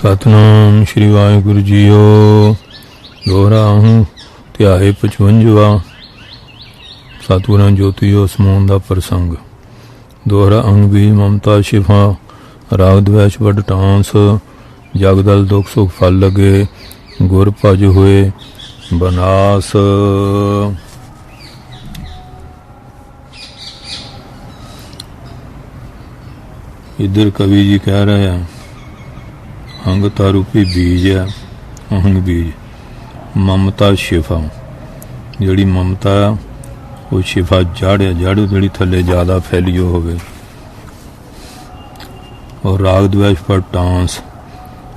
सतनाम श्री वाहिगुरु जीओ। दोहरा हूँ ध्याए 55 सतगुरां ज्योतिओ समून का प्रसंग। दोहरा अंग भी ममता शिफा राग द्वेष वड टांस जगदल दुख सुख फल लगे गुर भज हुए बनास। इधर कवि जी कह रहे हैं अंगता रूपी बीज है। अहंग बीज ममता शिफा जिहड़ी ममता वो शिफा जड़ है। जड़ जिहड़ी थले ज़्यादा फैलियो होवे। और राग द्वेष पर टांस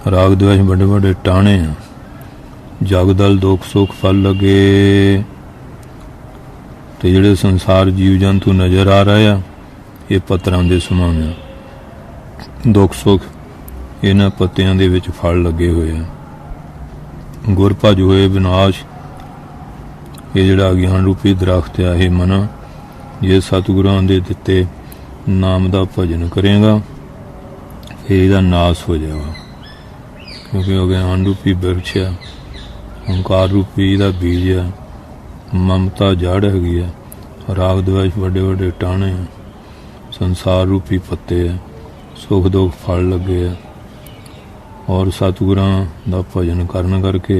राग द्वेष बड़े बड़े टाणे हैं। जगदल दुख सुख फल लगे तो जिहड़े संसार जीव जंतु नज़र आ रहे हैं ये पत्थरां दे समान है। दुख सुख इन्हां पत्तियां दे विच फल लगे हुए हैं। गुर भज हुए विनाश ये जिहड़ा अज्ञान रूपी दरख्त है ये मना ये सतगुरां दे दिते नाम दा भजन करेगा फिर इहदा नाश हो जाएगा। क्योंकि अज्ञान रूपी वृक्ष है ओंकार रूपी इहदा बीज है। ममता जड़ हैगी है। राग द्वेष बड़े बड़े टाणे हैं। संसार रूपी पत्ते है। सुख दुख फल लगे है। और सतगुरां दा भजन करन करके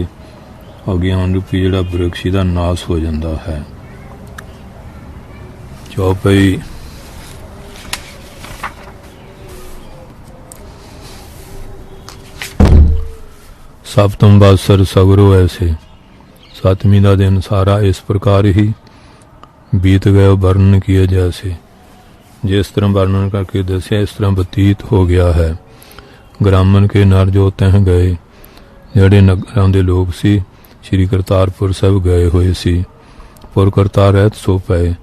अज्ञान रूपी जिहड़ा वृक्ष दा नाश हो जाता है। चौपाई सप्तम बासर सगरो ऐसे। सातवीं का दिन सारा इस प्रकार ही बीत गया वर्णन किए जैसे। जिस तरह वर्णन करके दसिया इस तरह बतीत हो गया है। ग्रामन के नर जो तह गए ਜਿਹੜੇ ਨਗਰਾਂ ਦੇ ਲੋਕ ਸੀ श्री करतारपुर ਸਾਹਿਬ ਗਏ ਹੋਏ ਸੀ। ਪੁਰ ਕਰਤਾਰ ਰਹਿਤ ਸੋ ਪਏ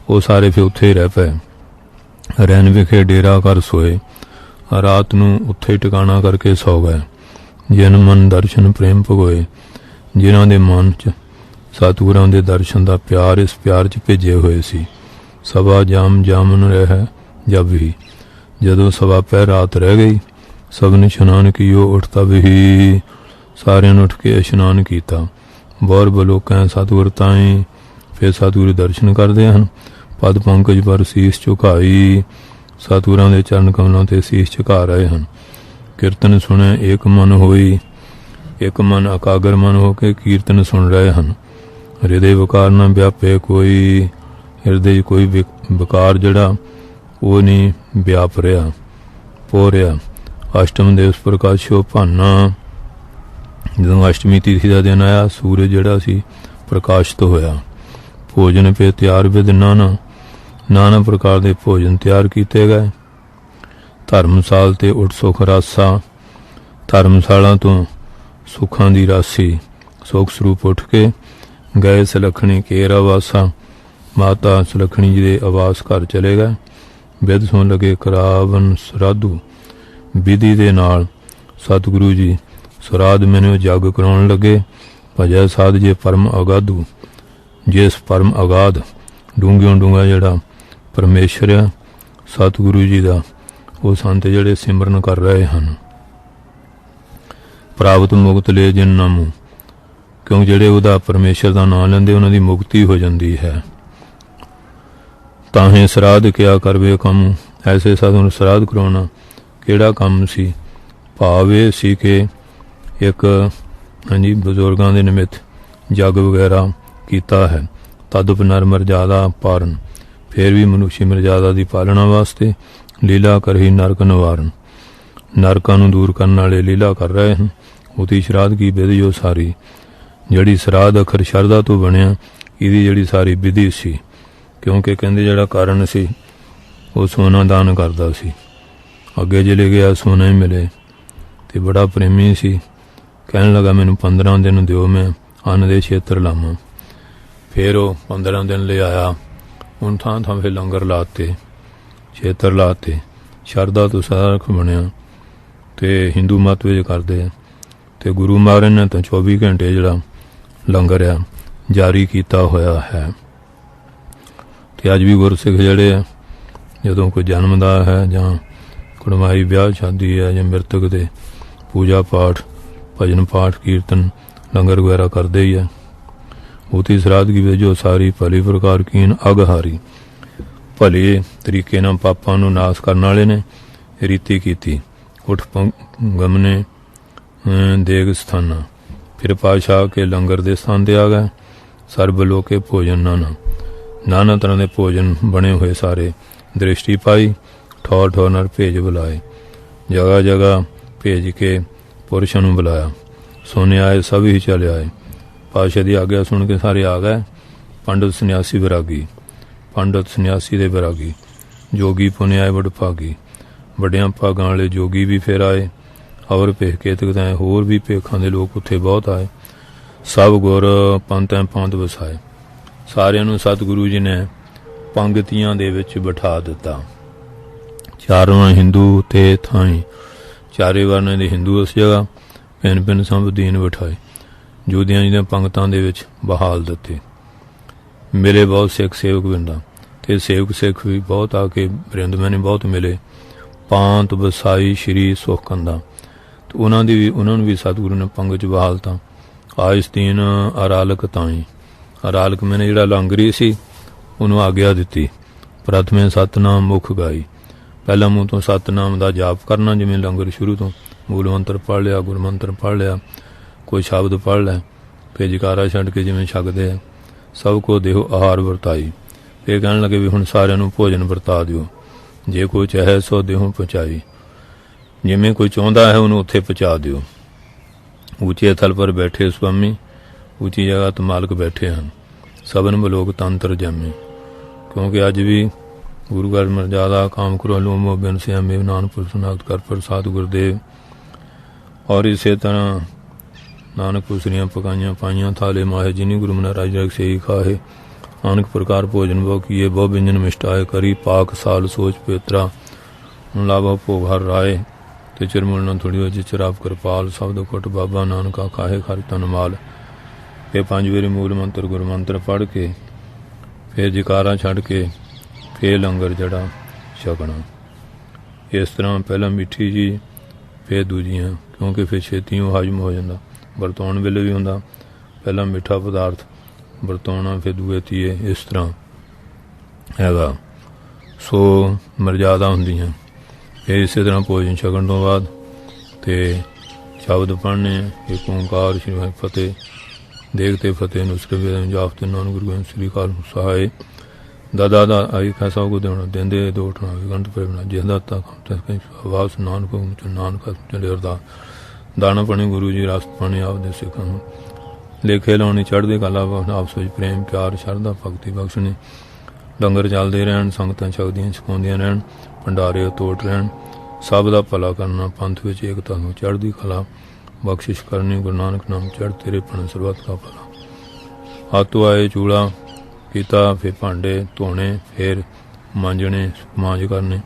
ਉਹ ਸਾਰੇ ਫਿਰ ਉੱਥੇ ਰਹਿ ਪਏ। ਰੈਣ ਵਿਖੇ ਡੇਰਾ ਕਰ ਸੋਏ ਰਾਤ ਨੂੰ ਉੱਥੇ ਟਿਕਾਣਾ ਕਰਕੇ ਸੌ ਗਏ। ਜਿਨ ਮਨ ਦਰਸ਼ਨ ਪ੍ਰੇਮ ਭਗੋਏ ਜਿਨ੍ਹਾਂ ਦੇ ਮਨ 'ਚ ਸਤਿਗੁਰਾਂ ਦੇ ਦਰਸ਼ਨ ਦਾ ਪਿਆਰ ਇਸ ਪਿਆਰ 'ਚ ਭੇਜੇ ਹੋਏ ਸੀ। ਸਵਾ ਜਾਮ ਜਾਮਨ ਰਹਿ ਜਬ ਹੀ ਜਦੋਂ ਸਵਾ ਪੈ ਰਾਤ ਰਹਿ ਗਈ सब ने इशनान कियो उठता भी सारे उठ के इशनान किया। बौर बलोकें सतगुर ताई फिर सतगुरु दर्शन करते हैं। पद पंकज पर शीश झुकाई सतगुरां दे चरण कमलों ते शीश झुका रहे हैं। कीर्तन सुने एक मन होई एक मन एकाग्र मन होके कीर्तन सुन रहे हैं। हृदय विकार न व्यापे कोई हृदय कोई विकार जड़ा वो नहीं व्याप रहा पो रहा। अष्टम दिवस प्रकाशो भाना जो अष्टमी तिथि का दिन आया सूरज जड़ा सी प्रकाशित होया। भोजन पे तैयार विद नाना नाना प्रकार के भोजन तैयार किए गए। धर्मसाल ते उठ सुख रासा धर्मशाला तो सुखां दी रासी सुख स्वरूप उठ के गए सुलखणी केर आवासा माता सुलखणी जी दे आवास घर चले गए। विद सुन लगे करावन श्राद्धु विधि दे नाल सतगुरु जी सराध मैनू जग कराउण लगे। भजै साध जे परम अगाधु जिस परम अगाध डूंघियों डूंगा जिहड़ा परमेश्वर है सतगुरु जी का वो संत जिहड़े सिमरन कर रहे हैं। प्राप्त मुक्त ले जिन नामू क्यों जिहड़े उहदा परमेश्वर का नाम लैंदे उन्हां दी मुक्ति हो जाती है। ताहें सराध क्या करवे कम ऐसे साधु सराध कराउणा ਕਿਹੜਾ ਕੰਮ ਸੀ। ਭਾਵ ਇਹ ਸੀ ਕਿ ਇੱਕ ਹਾਂਜੀ ਬਜ਼ੁਰਗਾਂ ਦੇ ਨਿਮਿਤ ਜਗ ਵਗੈਰਾ ਕੀਤਾ ਹੈ। ਤਦਪ ਨਰ ਮਰਜ਼ਾਦਾ ਪਾਰਨ ਫਿਰ ਵੀ ਮਨੁੱਖੀ ਮਰਜ਼ਾਦਾ ਦੀ ਪਾਲਣਾ ਵਾਸਤੇ ਲੀਲਾ ਕਰਹੀ ਨਰਕ ਨਿਵਾਰਨ ਨਰਕਾਂ ਨੂੰ ਦੂਰ ਕਰਨ ਵਾਲੇ ਲੀਲਾ ਕਰ ਰਹੇ ਹਨ। ਉਹਦੀ ਸ਼ਰਾਧ ਕੀ ਵਿਧੀ ਜੋ ਸਾਰੀ ਜਿਹੜੀ ਸ਼ਰਾਧ ਅਖਰ ਸ਼ਰਧਾ ਤੋਂ ਬਣਿਆ ਇਹਦੀ ਜਿਹੜੀ ਸਾਰੀ ਵਿਧੀ ਸੀ। ਕਿਉਂਕਿ ਕਹਿੰਦੇ ਜਿਹੜਾ ਕਾਰਨ ਸੀ ਉਹ ਸੋਨਾ ਦਾਨ ਕਰਦਾ ਸੀ। अगे चले गया सोना ही मिले तो बड़ा प्रेमी सी। कहने लगा मैनू 15 दिन दिओ मैं अन्न दे क्षेत्र लावां। फिर वो 15 दिन ले आया। उन थां थां फिर लंगर लाते क्षेत्र लाते शरदा तो सारा रख बनया तो हिंदू मत विच करते तो गुरु महाराज ने तो 24 घंटे जिहड़ा लंगर आ जारी किया होया है। तो अज भी गुरसिख जिहड़े जदों कोई जन्मदा है जां कुड़माई ब्याह शादी है या मृतक के पूजा पाठ भजन पाठ कीर्तन लंगर वगैरह करते ही है। उती सरादगी वे जो सारी भली प्रकार कीन अगहारी भले तरीके नाल पापां नूं नाश करन वाले ने रीति कीती। उठ गमने देग स्थाना फिर पाशाह के लंगर दे स्थान ते आ गए। सर्ब लोके भोजन नाना तरह के भोजन बने हुए सारे दृष्टि पाई। ठौर ठौर नाल भेज बुलाए जगह जगह भेज के पुरुषों नूं बुलाया। सोने आए सब ही चले आए। पाशाह की आग्या सुन के सारे आ गए। पंडित सन्यासी विरागी पंडित सन्यासी दे विरागी जोगी पुने आए वडभागी। वड्डियां भागां वाले जोगी भी फिर आए और भेख तकताएं होर भी भेखां दे लोग उत्थे बहुत आए। सब गुर पंतें पंत वसाए। सारिਆਂ ਨੂੰ सतगुरु जी ने पंगतियां दे विच बिठा दिता। चारों हिंदू ते थाई चारे वर्णां दे हिंदू उस जगह भिन्न भिन्न सब दीन बिठाए। जोधियां जी दे पंगतां दे विच बहाल दिते। मिले बहुत सिख सेवक बिंदा ते सेवक सिख भी बहुत आके वरिंद मैंने बहुत मिले। पांत वसाई श्री सुखकंदा तो उन्होंने भी सतगुरु ने पंग च बहालता। आइस दीन अरालक ताई अरालक मैंने जिहड़ा लांगरी सी उन्होंने आग्या दिती। प्रथमे सतनाम मुख गाई पहला मूँह तो सतनाम का जाप करना। जिमें लंगर शुरू तो मूल मंत्र पढ़ लिया गुर मंत्र पढ़ लिया कोई शब्द पढ़ लिया फिर जकारा छड्ड के जिमें छकदे है। सब को देहो आहार वरताई। फिर कहन लगे भी हुण सारिआं नूं भोजन वरता दिओ। जे कोई चाहे सो देहो पहुँचाई। जिमें कोई चाहुंदा है उन्होंने उत्थे पहुँचा दिओ। ऊँचे थल पर बैठे स्वामी ऊँची जगह तो मालक बैठे हैं। सबन बलोक तंत्र जमे क्योंकि अज भी गुरु घर मर्यादा काम करो लो मोह बिन से अमे नानपुर सुनात कर प्रसाद गुरुदेव। और इसे तरह नानक पुसरियाँ पकाइयाँ पाइयाँ थाले माहे जिनी गुरु मना राज रख से ही खाहे। अनेक प्रकार भोजन बहु किए बहु व्यंजन मिष्टाए करी पाक साल सोच पेतरा लाभा भोग हर राय ते चिरमुल न थोड़ी हो चिराप कृपाल शब्द कुट बाबा नानका खाहे खर तन माल। फिर 5 वेरी मूल मंत्र गुरु मंत्र पढ़ के फिर जकारा छड़ के फिर लंगर जड़ा छकना। इस तरह पहला मिठी जी फिर दूजियां क्योंकि फिर छेती हजम हो जाता। वरताउण वेले भी होंदा पहला मिठा पदार्थ वरताउणा फिर दूए तीए इस तरह हैगा। सो मर्यादा होंदियां। फिर इस तरह भोजन छकण तो बाद ते शब्द पढ़ने एक ओंकार श्री फतेह देखते फतेह नुस्खे वेद जापते नानक गुरु गोबिंद श्री काल सहाय दादा दा आई कैसा को देना देंदे दो उठना विगंत प्रेरणा जिस दाता आवास नानक नानक चले अरदास दाना पानी गुरु जी रास्त पानी आप दे सिखा लेखे लाने चढ़दे कला आप सोच प्रेम प्यार शरदा भगती बख्शने। लंगर चलते रहन संगतां छकदियां छकाउंदियां रहन भंडारे तोड़ रहन सब दा भला करना पंथ विच एकता नूं चढ़दी कला बख्शिश करनी। गुरु नानक नाम चढ़ तेरे पन सरबत का भला। हाथों आए चूड़ा किता फिर भांडे धोने फिर मांजने मांज करने।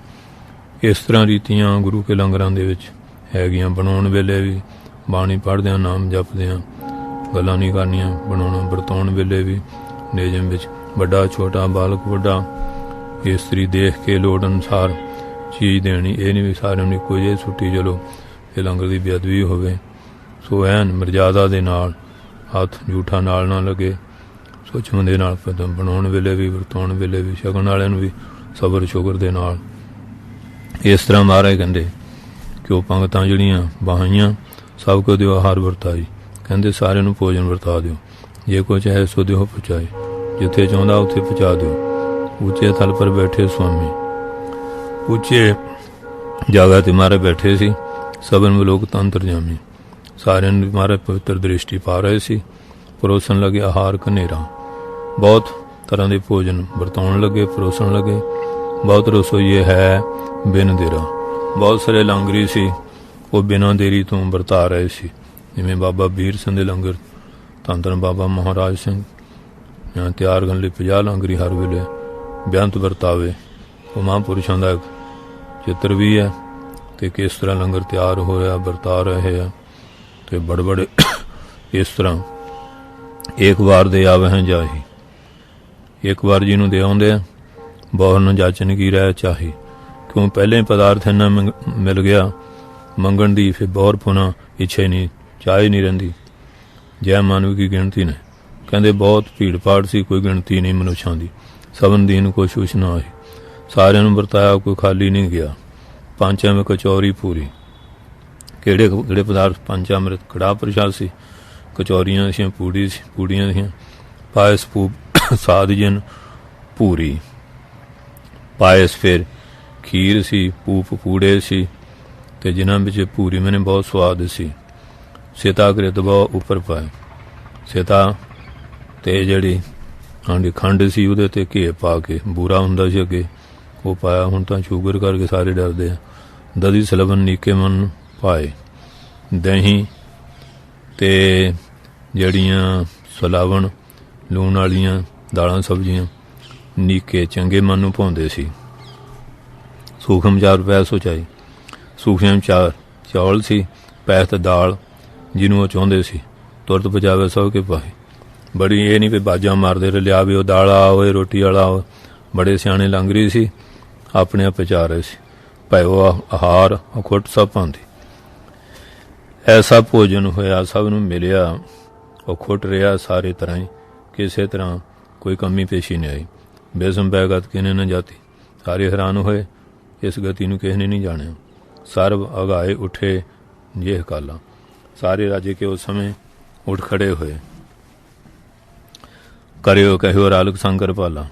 इस तरह रीतियां गुरु के लंगरां दे विच हैगियां। बनाउण वेले भी बाणी पढ़दियां नाम जपदियां गल्लां नहीं करनियां। बनाउणा वरताउण वेले भी नेजम विच वड्डा छोटा बालक वड्डा इस्त्री देख के लोड़ अनुसार चीज़ देनी। ये नहीं भी सारे ने इक्को जिही सुट्टी चलो ये लंगर की बेअदबी होवे। सो ऐन मर्यादा दे नाल हथ जूठा नाल ना लगे। सोचण दे नाल बनाउण वेले भी वरताउण वेले भी छकण वालिआं नूं भी सबर शुकर दे नाल। इस तरह महाराज कहंदे कि वो पंगतां जिहड़ियां बहाइयां सब को दिओ आहार वरताई। कहंदे सारे नूं भोजन वरता दिओ। जे कोई चाहे सो दिओ पहुँचाए। जिथे चाहुंदा उत्थे पहुँचा दिओ। ऊँचे थल पर बैठे स्वामी ऊँचे जगह ते महाराज बैठे सी। सबन लोग तंत्र जामी सारिਆਂ ਨੂੰ महाराज पवित्र दृष्टि पा रहे सी। परोसन लगे आहार कनेरा बहुत तरह के भोजन वरताउण लगे परोसन लगे। बहुत रसोईए है बिन देरा बहुत सारे लांगरी सी वो बिना देरी तो वरता रहे सी। जिमें बाबा बीर सिंह दे लंगर धन धन बाबा महाराज सिंह तैयार करने 50 लांगरी हर वेले बेअंत वरतावे। वो महापुरुषों का एक चित्र भी है तो किस तरह लंगर तैयार हो रहा वरता रहे हैं। तो बड़े बड़े इस तरह एक बार दे आवे हैं जाही एक बार जिन्हों दे आउंदे बहुत न जाचन की रह चाही। क्यों पहले ही पदार्थ इन्ना मिल गया ਮੰਗਣ ਦੀ ਫਿਰ ਬੌਰ ਪੁਣਾ ਇੱਛਾ ਹੀ ਨਹੀਂ, ਚਾਹ ਹੀ ਨਹੀਂ ਰਹਿੰਦੀ। ਜੈ ਮਾਨਵ ਕੀ ਗਿਣਤੀ ਨੇ। ਕਹਿੰਦੇ ਬਹੁਤ ਭੀੜ ਭਾੜ ਸੀ, ਕੋਈ ਗਿਣਤੀ ਨਹੀਂ ਮਨੁੱਖਾਂ ਦੀ। ਸਭਨ ਦੀਨ ਕੋਸ਼ਿਸ਼ ਨਾ ਹੋਈ, ਸਾਰਿਆਂ ਨੂੰ ਵਰਤਾਇਆ, ਕੋਈ ਖਾਲੀ ਨਹੀਂ ਗਿਆ। ਪੰਚਾਂ ਵਿੱਚ ਕਚੌਰੀ ਪੂਰੀ। ਕਿਹੜੇ ਕਿਹੜੇ ਪਦਾਰਥ? ਪੰਜ ਅੰਮ੍ਰਿਤ, ਕੜਾਹ ਪ੍ਰਸ਼ਾਦ ਸੀ, ਕਚੌਰੀਆਂ ਸੀ, ਪੂੜੀਆਂ ਸੀ, ਪਾਇਸ ਸਾਧ ਜਨ ਪੂਰੀ ਪਾਇਸ, ਫਿਰ ਖੀਰ ਸੀ, ਪੂੜੇ ਸੀ, ਤੇ ਜਿਨ੍ਹਾਂ ਵਿੱਚ ਪੂਰੀ ਮੈਨੇ ਬਹੁਤ ਸਵਾਦ ਸੀ। ਸਿਤਾ ਕ੍ਰਿਤ ਬਹੁਤ ਉੱਪਰ ਪਾਏ। ਸਿਤਾ ਤੇ ਜਿਹੜੀ ਖੰਡ ਸੀ ਉਹਦੇ ਤੇ ਘੇ ਪਾ ਕੇ, ਬੂਰਾ ਹੁੰਦਾ ਸੀ ਅੱਗੇ, ਉਹ ਪਾਇਆ। ਹੁਣ ਤਾਂ ਸ਼ੂਗਰ ਕਰਕੇ ਸਾਰੇ ਡਰਦੇ ਆ। ਦਧੀ ਸਲਵਨ ਨੀਕੇ ਮਨ ਪਾਏ। ਦਹੀਂ ਤੇ ਜਿਹੜੀਆਂ ਸਲਾਵਣ ਲੂਣ ਵਾਲੀਆਂ ਦਾਲਾਂ ਸਬਜ਼ੀਆਂ ਨੀਕੇ ਚੰਗੇ ਮਨ ਨੂੰ ਭਾਉਂਦੇ ਸੀ। ਸੂਖਮ 4 ਰੁਪਏ ਸੋਚਾਈ। ਸੂਖਮ 4 ਚੌਲ ਸੀ, ਪੈਸ ਦਾਲ ਜਿਹਨੂੰ ਉਹ ਚਾਹੁੰਦੇ ਸੀ, ਤੁਰਤ ਪਜਾਵੇ ਸਭ ਕੇ ਪਾਏ। ਬੜੀ ਇਹ ਨਹੀਂ ਵੀ ਬਾਜਾਂ ਮਾਰਦੇ ਲਿਆ ਵੀ ਉਹ ਦਾਲ ਆਵੇ, ਰੋਟੀ ਵਾਲਾ ਆਵੇ। ਬੜੇ ਸਿਆਣੇ ਲੰਗਰੀ ਸੀ, ਆਪਣੇ ਆਪ ਪਚਾ ਰਹੇ ਸੀ। ਭੈਓ ਆਹਾਰ ਅਖੁੱਟ ਸਭ ਪਾਉਂਦੀ। ਐਸਾ ਭੋਜਨ ਹੋਇਆ, ਸਭ ਨੂੰ ਮਿਲਿਆ, ਉਹ ਖੁੱਟ ਰਿਹਾ ਸਾਰੇ ਤਰ੍ਹਾਂ ਹੀ, ਕਿਸੇ ਤਰ੍ਹਾਂ ਕੋਈ ਕਮੀ ਪੇਸ਼ੀ ਨਹੀਂ ਆਈ। ਬੇਸਮ ਬੈਗਤ ਕਿਨੇ ਨਾ ਜਾਤੀ। ਸਾਰੇ ਹੈਰਾਨ ਹੋਏ, ਇਸ ਗਤੀ ਨੂੰ ਕਿਸੇ ਨੇ ਨਹੀਂ ਜਾਣਿਆ। ਸਰਬ ਅਗਾਏ ਉੱਠੇ ਜੇ ਕਾਲਾ। ਸਾਰੇ ਰਾਜੇ ਕੇ ਉਸ ਸਮੇਂ ਉੱਠ ਖੜੇ ਹੋਏ। ਕਰਿਓ ਕਹਿਓ ਰਾਲਕ ਸੰਕਰ ਪਾਲਾ।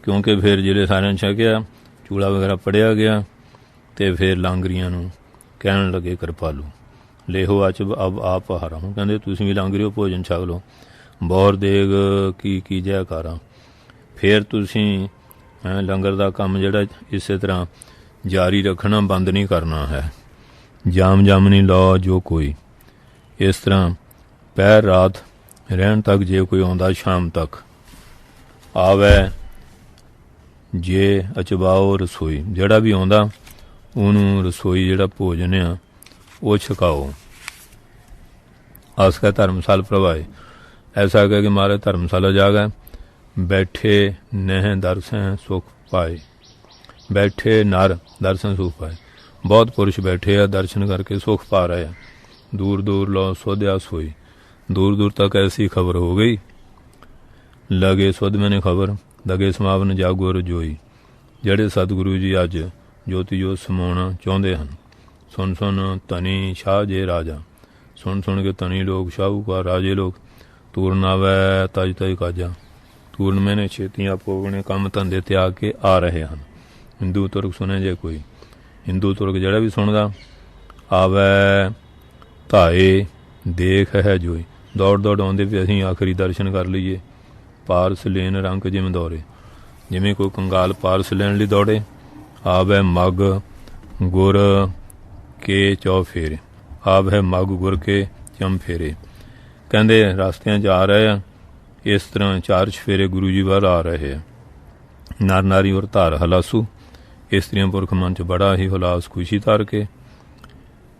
ਕਿਉਂਕਿ ਫਿਰ ਜਿਹੜੇ ਸਾਰਿਆਂ ਨੇ ਛਕਿਆ, ਚੂੜਾ ਵਗੈਰਾ ਪੜਿਆ ਗਿਆ, ਤੇ ਫਿਰ ਲਾਂਗਰੀਆਂ ਨੂੰ ਕਹਿਣ ਲੱਗੇ ਕਿਰਪਾਲੂ ਲੇਹੋ ਅੱਜ ਅਬ ਆਪ ਹਾਰਾ। ਹੁਣ ਕਹਿੰਦੇ ਤੁਸੀਂ ਵੀ ਲਾਂਗਰੀਓ, ਭੋਜਨ ਛਕ ਲਓ। ਬੌਰ ਦੇਗ ਕੀ ਜੈਕਾਰਾਂ। ਫਿਰ ਤੁਸੀਂ ਲੰਗਰ ਦਾ ਕੰਮ ਜਿਹੜਾ ਇਸੇ ਤਰ੍ਹਾਂ ਜਾਰੀ ਰੱਖਣਾ, ਬੰਦ ਨਹੀਂ ਕਰਨਾ ਹੈ। ਜਾਮ ਨਹੀਂ ਲਾਓ ਜੋ ਕੋਈ। ਇਸ ਤਰ੍ਹਾਂ ਪਹਿਰ ਰਾਤ ਰਹਿਣ ਤੱਕ, ਜੇ ਕੋਈ ਆਉਂਦਾ ਸ਼ਾਮ ਤੱਕ ਆਵੇ, ਜੇ ਅਚਬਾਓ ਰਸੋਈ, ਜਿਹੜਾ ਵੀ ਆਉਂਦਾ ਉਹਨੂੰ ਰਸੋਈ ਜਿਹੜਾ ਭੋਜਨ ਆ ਉਹ ਛਕਾਓ। ਆਸ ਕਾ ਧਰਮਸਾਲ ਪ੍ਰਭਾਏ। ਐਸਾ ਕਹਿ ਕਿ ਮਾਰੇ ਧਰਮशाला जा गए। बैठे नह दर्शन सुख पाए। बैठे नर दर्शन सुख पाए। बहुत पुरुष बैठे आ, दर्शन करके सुख पा रहे हैं। दूर दूर लो सोध्या सोई। दूर दूर तक ऐसी खबर हो गई। लगे सुध मैंने खबर, लगे समावन जागो रजोई। ਜਿਹੜੇ ਸਤਿਗੁਰੂ ਜੀ ਅੱਜ ਜੋਤੀ ਜੋਤ ਸਮਾਉਣਾ ਚਾਹੁੰਦੇ ਹਨ। ਸੁਣ ਸੁਣ ਧਨੀ ਸ਼ਾਹ ਜੇ ਰਾਜਾ। ਸੁਣ ਸੁਣ ਕੇ ਧਨੀ ਲੋਕ, ਸ਼ਾਹੂਕਾਰ, ਰਾਜੇ ਲੋਕ ਤੂਰਨ ਆਵੈ ਤਜ ਤਜ ਕਾਜਾ। ਤੂਰਨ ਮੈਨੇ ਛੇਤੀ ਆਪੋ ਆਪਣੇ ਕੰਮ ਧੰਦੇ ਤਿਆਗ ਕੇ ਆ ਰਹੇ ਹਨ। ਹਿੰਦੂ ਤੁਰਕ ਸੁਣੇ ਜੇ ਕੋਈ। ਹਿੰਦੂ ਤੁਰਕ ਜਿਹੜਾ ਵੀ ਸੁਣਦਾ ਆਵੈ ਧਾਏ ਦੇਖ ਹੈ ਜੋਈ। ਦੌੜ ਦੌੜ ਆਉਂਦੇ ਵੀ ਅਸੀਂ ਆਖਰੀ ਦਰਸ਼ਨ ਕਰ ਲਈਏ। ਪਾਰਸ ਲੈਣ ਰੰਗ ਜਿਵੇਂ ਦੌੜੇ। ਜਿਵੇਂ ਕੋਈ ਕੰਗਾਲ ਪਾਰਸ ਲੈਣ ਲਈ ਦੌੜੇ। ਆਵੈ ਮੱਗ ਗੁਰ ਕੇ ਚੌ ਫੇਰੇ। ਆਵ ਹੈ ਮੱਗ ਗੁਰ ਕੇ ਚਮ ਫੇਰੇ। ਕਹਿੰਦੇ ਰਸਤਿਆਂ 'ਚ ਆ ਰਹੇ ਆ, ਇਸ ਤਰ੍ਹਾਂ 4 ਚਫੇਰੇ ਗੁਰੂ ਜੀ ਵੱਲ ਆ ਰਹੇ ਆ। ਨਰ ਨਾਰੀ ਔਰ ਧਾਰ ਹਲਾਸੂ। ਇਸਤਰੀਆਂ ਪੁਰਖ ਮਨ 'ਚ ਬੜਾ ਹੀ ਹੁਲਾਸ ਖੁਸ਼ੀ ਧਾਰ ਕੇ।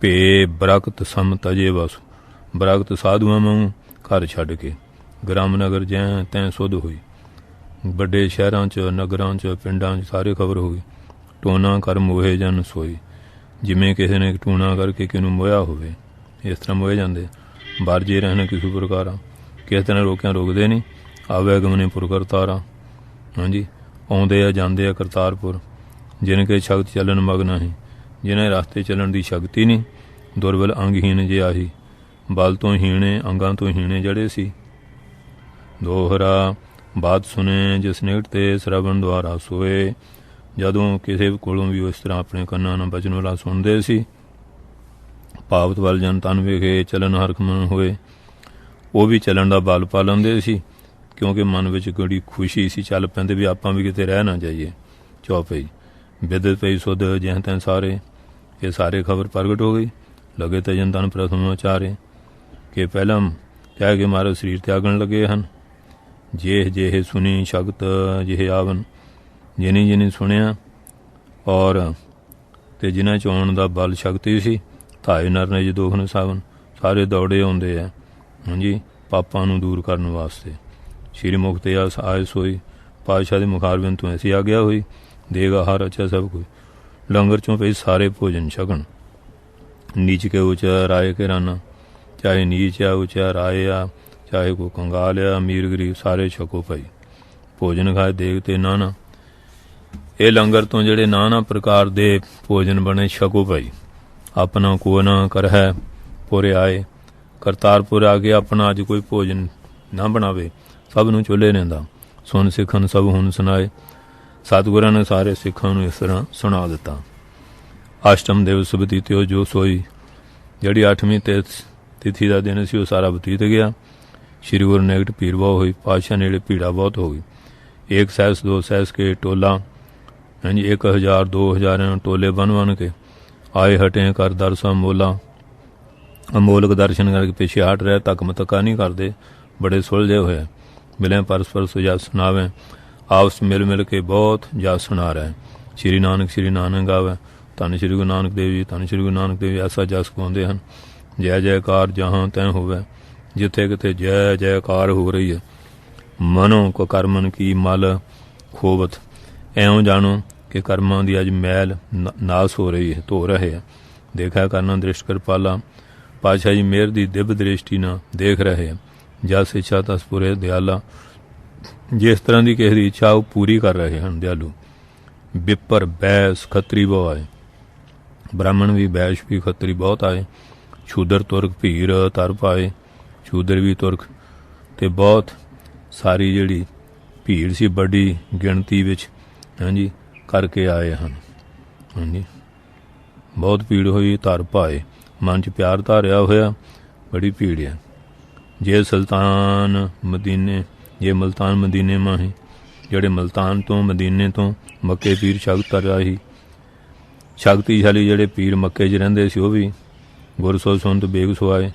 ਭੇ ਬਰਕਤ ਸਮ ਤਜੇ ਵਸੂ। ਬਰਕਤ ਸਾਧੂਆਂ ਵਾਂਗੂ ਘਰ ਛੱਡ ਕੇ। ਗ੍ਰਾਮ ਨਗਰ ਜੈ ਤੈਂ ਸੁਧ ਹੋਈ। ਵੱਡੇ ਸ਼ਹਿਰਾਂ 'ਚ, ਨਗਰਾਂ 'ਚ, ਪਿੰਡਾਂ 'ਚ ਸਾਰੇ ਖਬਰ ਹੋ ਗਈ। ਟੋਨਾ ਕਰ ਮੋਹੇ ਜਨ ਸੋਈ। ਜਿਵੇਂ ਕਿਸੇ ਨੇ ਟੂਣਾ ਕਰਕੇ ਕਿਨੂੰ ਮੋਹਿਆ ਹੋਵੇ, ਇਸ ਤਰ੍ਹਾਂ ਮੋਹੇ ਜਾਂਦੇ। ਬਾਰਜੇ ਰਹਿਣ ਕਿਸੇ ਪ੍ਰਕਾਰਾਂ। ਕਿਸੇ ਤਰ੍ਹਾਂ ਰੋਕਿਆਂ ਰੋਕਦੇ ਨਹੀਂ। ਆਵੇ ਗਮਨੇ ਪੁਰ ਕਰਤਾਰਾ। ਹਾਂਜੀ, ਆਉਂਦੇ ਆ ਜਾਂਦੇ ਆ ਕਰਤਾਰਪੁਰ। ਜਿਨ ਕੇ ਸ਼ਕਤ ਚੱਲਣ ਮਗ ਨਹੀਂ। ਜਿਹਨੇ ਰਸਤੇ ਚੱਲਣ ਦੀ ਸ਼ਕਤੀ ਨਹੀਂ। ਦੁਰਬਲ ਅੰਗਹੀਣ ਜੇ ਆਹੀ। ਬਲ ਤੋਂ ਹੀਣੇ, ਅੰਗਾਂ ਤੋਂ ਹੀਣੇ ਜਿਹੜੇ ਸੀ। ਦੋਹਰਾ ਬਾਤ ਸੁਣੇ ਜਿਸ ਨਿਕਟ ਤੇ ਸ਼ਰਵਣ ਦੁਆਰਾ ਸੋਏ। ਜਦੋਂ ਕਿਸੇ ਕੋਲੋਂ ਵੀ ਇਸ ਤਰ੍ਹਾਂ ਆਪਣੇ ਕੰਨਾਂ ਨਾਲ ਬਚਨ ਵਾਲਾ ਸੁਣਦੇ ਸੀ। ਭਾਵਤ ਵੱਲ ਜਨ ਤਨ ਵੇਖੇ ਚੱਲਣ ਹਰਖ ਮਨ ਹੋਏ। ਉਹ ਵੀ ਚੱਲਣ ਦਾ ਬਲ ਪਾ ਲੈਂਦੇ ਸੀ, ਕਿਉਂਕਿ ਮਨ ਵਿੱਚ ਬੜੀ ਖੁਸ਼ੀ ਸੀ। ਚੱਲ ਪੈਂਦੇ ਵੀ ਆਪਾਂ ਵੀ ਕਿਤੇ ਰਹਿ ਨਾ ਜਾਈਏ। ਚੌਪਈ ਬਿਦਤ ਪਈ ਸੁਧ ਜਹ ਤੈਂ ਸਾਰੇ। ਇਹ ਸਾਰੇ ਖਬਰ ਪ੍ਰਗਟ ਹੋ ਗਈ। ਲਗੇ ਤੇ ਜਨ ਤਨ ਪ੍ਰਥਮ ਆਚਾਰੇ ਕਿ ਪਹਿਲਾਂ ਕਹਿ ਕੇ ਮਾਰੇ ਸਰੀਰ ਤਿਆਗਣ ਲੱਗੇ ਹਨ। ਜੇਹ ਜਿਹੇ ਸੁਣੀ ਸ਼ਕਤ ਜਿਹੇ ਆਵਨ। ਜਿਨੀ ਸੁਣਿਆ ਔਰ ਤੇ ਜਿਨ੍ਹਾਂ 'ਚ ਆਉਣ ਦਾ ਬਲ ਸ਼ਕਤੀ ਸੀ। ਧਾਏ ਨਰ ਨੇ ਦੋਖ ਨ ਸਾਵਨ। ਸਾਰੇ ਦੌੜੇ ਆਉਂਦੇ ਆ, ਹਾਂਜੀ, ਪਾਪਾਂ ਨੂੰ ਦੂਰ ਕਰਨ ਵਾਸਤੇ। ਸ਼੍ਰੀ ਮੁਕਤ ਆਏ ਸੋਈ। ਪਾਤਸ਼ਾਹ ਦੇ ਮੁਖਾਰਬਿੰਦ ਤੋਂ ਐਸੀ ਆਗਿਆ ਹੋਈ। ਦੇਗਾ ਹਰ ਅੱਛਾ ਸਭ ਕੋਈ। ਲੰਗਰ 'ਚੋਂ ਪਈ ਸਾਰੇ ਭੋਜਨ ਛਕਣ। नीच के ऊँचा राय के राना, चाहे नीच आ ऊँचा राय आ, चाहे को कंगाल आ अमीर गरीब सारे छको भाई। भोजन खाए देग ते नाना, ਇਹ ਲੰਗਰ ਤੋਂ ਜਿਹੜੇ ਨਾਨਾ ਪ੍ਰਕਾਰ ਦੇ ਭੋਜਨ ਬਣੇ ਛਕੋ ਭਾਈ। ਆਪਣਾ ਕੋ ਨਾ ਕਰ ਹੈ ਪੁਰ ਆਏ, ਕਰਤਾਰਪੁਰ ਆ ਕੇ ਆਪਣਾ ਅੱਜ ਕੋਈ ਭੋਜਨ ਨਾ ਬਣਾਵੇ, ਸਭ ਨੂੰ ਚੁੱਲ੍ਹੇ ਰਹਿੰਦਾ। ਸੁਣ ਸਿੱਖਣ ਸਭ ਹੁਣ ਸੁਣਾਏ, ਸਤਿਗੁਰਾਂ ਨੇ ਸਾਰੇ ਸਿੱਖਾਂ ਨੂੰ ਇਸ ਤਰ੍ਹਾਂ ਸੁਣਾ ਦਿੱਤਾ। ਅਸ਼ਟਮ ਦਿਵਸ ਬਤੀਤਿਓ ਜੋ ਸੋਈ, ਜਿਹੜੀ 8ਵੀਂ ਤਿਥੀ ਦਾ ਦਿਨ ਸੀ ਉਹ ਸਾਰਾ ਬਤੀਤ ਗਿਆ। ਸ਼੍ਰੀ ਗੁਰੂ ਨਿਕਟ ਭੀੜ ਬਹੁਤ ਹੋਈ, ਪਾਤਸ਼ਾਹ ਨੇੜੇ ਭੀੜਾ ਬਹੁਤ ਹੋ ਗਈ। ਇੱਕ ਸਹਿਸ ਦੋ ਸਹਿਸ ਕੇ ਟੋਲਾ, ਹਾਂਜੀ 1000 2000 ਟੋਲੇ ਬਨ ਕੇ ਆਏ ਹਟੇ ਕਰ ਦਰਸਾਂ ਮੋਲਾ। ਅਮੋਲਕ ਦਰਸ਼ਨ ਕਰਕੇ ਪਿੱਛੇ ਹਟ ਰਿਹਾ, ਤੱਕ ਮਤਕਾ ਨਹੀਂ ਕਰਦੇ, ਬੜੇ ਸੁਲਝੇ ਹੋਏ। ਮਿਲੇ ਪਰਸਪਰ ਸੁਜਾ ਸੁਣਾਵੇ, ਆਪਸ ਮਿਲ ਮਿਲ ਕੇ ਬਹੁਤ ਜਾ ਸੁਣਾ ਰਿਹਾ। ਸ਼੍ਰੀ ਨਾਨਕ ਗਾਵੇ, ਧੰਨ ਸ਼੍ਰੀ ਗੁਰੂ ਨਾਨਕ ਦੇਵ ਜੀ, ਧੰਨ ਸ਼੍ਰੀ ਗੁਰੂ ਨਾਨਕ ਦੇਵ ਜੀ ਐਸਾ ਜਸ ਗਾਉਂਦੇ ਹਨ। ਜੈ ਜੈਕਾਰ ਜਹਾਂ ਤੈਂ ਹੋਵੇ, ਜਿੱਥੇ ਕਿਤੇ ਜੈ ਜੈਕਾਰ ਹੋ ਰਹੀ ਹੈ। ਮਨੋ ਕੋ ਕਰਮਨ ਕੀ ਮਲ ਖੋਵਤ, ਇਉਂ ਜਾਣੋ ਕਿ ਕਰਮਾਂ ਦੀ ਅੱਜ ਮੈਲ ਨਾਸ ਹੋ ਰਹੀ ਹੈ, ਧੋ ਰਹੇ ਹੈ। ਦੇਖਿਆ ਕਰਨਾ ਦ੍ਰਿਸ਼ਟ ਕਿਰਪਾਲਾ, ਪਾਤਸ਼ਾਹ ਜੀ ਮਿਹਰ ਦੀ ਦਿਵ ਦ੍ਰਿਸ਼ਟੀ ਨਾਲ ਦੇਖ ਰਹੇ ਹੈ। ਜਸ ਇੱਛਾ ਤਸ ਪੁਰੇ ਦਿਆਲਾ, ਜਿਸ ਤਰ੍ਹਾਂ ਦੀ ਕਿਸੇ ਦੀ ਇੱਛਾ ਉਹ ਪੂਰੀ ਕਰ ਰਹੇ ਹਨ ਦਿਆਲੂ। ਵਿਪਰ ਬੈਸ ਖੱਤਰੀ ਬਹੁ ਆਏ, ਬ੍ਰਾਹਮਣ ਵੀ ਬੈਸ਼ ਵੀ ਖੱਤਰੀ ਬਹੁਤ ਆਏ। ਸ਼ੂਦਰ ਤੁਰਕ ਭੀਰ ਤਰ ਪਾਏ, ਸ਼ੂਦਰ ਵੀ ਤੁਰਕ ਤੇ ਬਹੁਤ ਸਾਰੀ ਜਿਹੜੀ ਭੀੜ ਸੀ ਵੱਡੀ ਗਿਣਤੀ ਵਿੱਚ, ਹਾਂਜੀ ਕਰਕੇ ਆਏ ਹਨ। ਹਾਂਜੀ ਬਹੁਤ ਭੀੜ ਹੋਈ, ਧਰ ਪਾਏ, ਮਨ 'ਚ ਪਿਆਰ ਧਾਰਿਆ ਹੋਇਆ, ਬੜੀ ਭੀੜ ਹੈ। ਜੇ ਸੁਲਤਾਨ ਮਦੀਨੇ, ਜੇ ਮੁਲਤਾਨ ਮਦੀਨੇ ਮਾਹੀ, ਜਿਹੜੇ ਮੁਲਤਾਨ ਤੋਂ ਮਦੀਨੇ ਤੋਂ ਮੱਕੇ ਪੀਰ ਸ਼ਗਤ ਰਾਹੀ, ਸ਼ਕਤੀਸ਼ਾਲੀ ਜਿਹੜੇ ਪੀਰ ਮੱਕੇ 'ਚ ਰਹਿੰਦੇ ਸੀ ਉਹ ਵੀ ਗੁਰ ਸੋ ਸੁਣਤ ਬੇਗ ਸੁਆਏ।